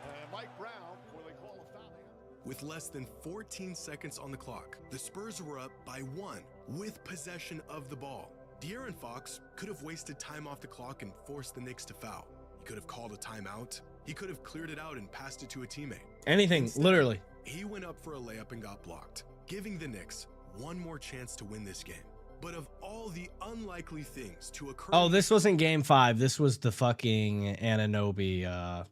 And Mike Brown, will they call a foul? With less than 14 seconds on the clock, the Spurs were up by 1 with possession of the ball. De'Aaron Fox could have wasted time off the clock and forced the Knicks to foul. He could have called a timeout. He could have cleared it out and passed it to a teammate. Anything, Instead, literally. He went up for a layup and got blocked, giving the Knicks one more chance to win this game. But of all the unlikely things to occur... Oh, this wasn't game 5. This was the fucking Anunoby.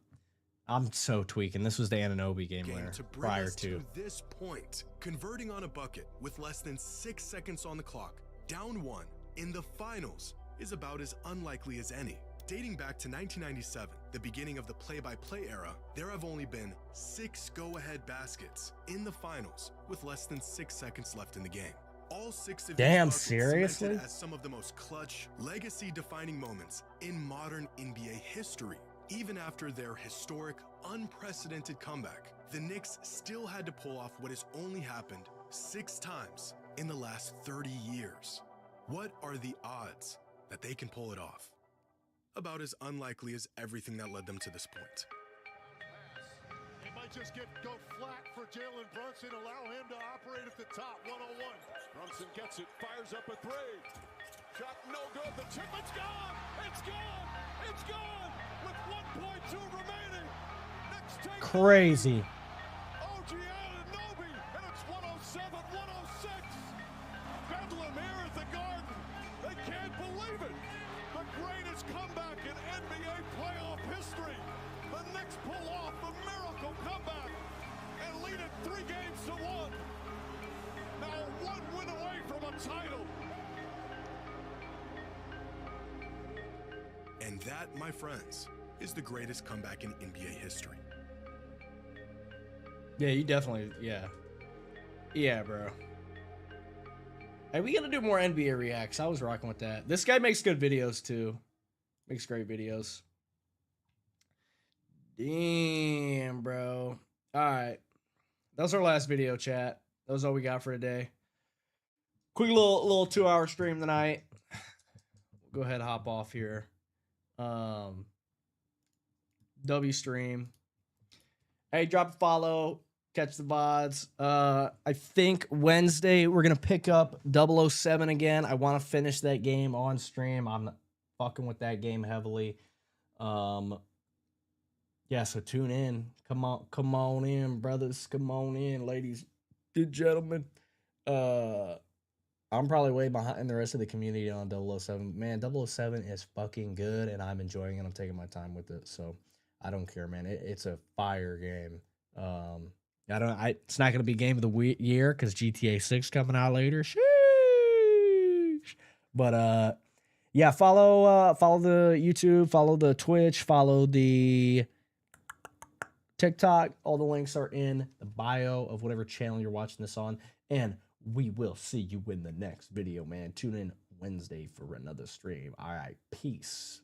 I'm so tweaking. This was the Anunoby game winner prior to this point, converting on a bucket with less than 6 seconds on the clock, down 1 in the finals is about as unlikely as any. Dating back to 1997, the beginning of the play-by-play era, there have only been 6 go-ahead baskets in the finals with less than 6 seconds left in the game. All 6 of Damn, these buckets seriously? cemented as some of the most clutch, legacy-defining moments in modern NBA history. Even after their historic, unprecedented comeback, the Knicks still had to pull off what has only happened 6 times in the last 30 years. What are the odds that they can pull it off? About as unlikely as everything that led them to this point. It might just go flat for Jalen Brunson, allow him to operate at the top, 1-on-1. Brunson gets it, fires up a 3. Shot no good, the tip, it's gone! It's gone! It's gone! With 1.2 remaining! Knicks take crazy. OG Anunoby, and it's 107-106! Bedlam here at the Garden. They can't believe it! The greatest comeback in NBA playoff history! The Knicks pull off the miracle comeback and lead it 3 games to 1. Now 1 win away from a title. And that, my friends, is the greatest comeback in NBA history. Yeah, you definitely, yeah. Yeah, bro. Hey, we gotta do more NBA reacts. I was rocking with that. This guy makes good videos, too. Makes great videos. Damn, bro. All right. That was our last video, chat. That was all we got for today. Quick little 2-hour stream tonight. Go ahead, hop off here. W stream. Hey, drop a follow. Catch the VODs. I think Wednesday we're gonna pick up 007 again. I want to finish that game on stream. I'm fucking with that game heavily. Yeah, so tune in. Come on in, brothers. Come on in, ladies and gentlemen. I'm probably way behind the rest of the community on 007. Man, 007 is fucking good, and I'm enjoying it. I'm taking my time with it, so I don't care, man. It's a fire game. It's not gonna be game of the year because GTA 6 coming out later. Sheesh. But yeah, follow the YouTube, follow the Twitch, follow the TikTok. All the links are in the bio of whatever channel you're watching this on. And we will see you in the next video, man. Tune in Wednesday for another stream. All right, peace.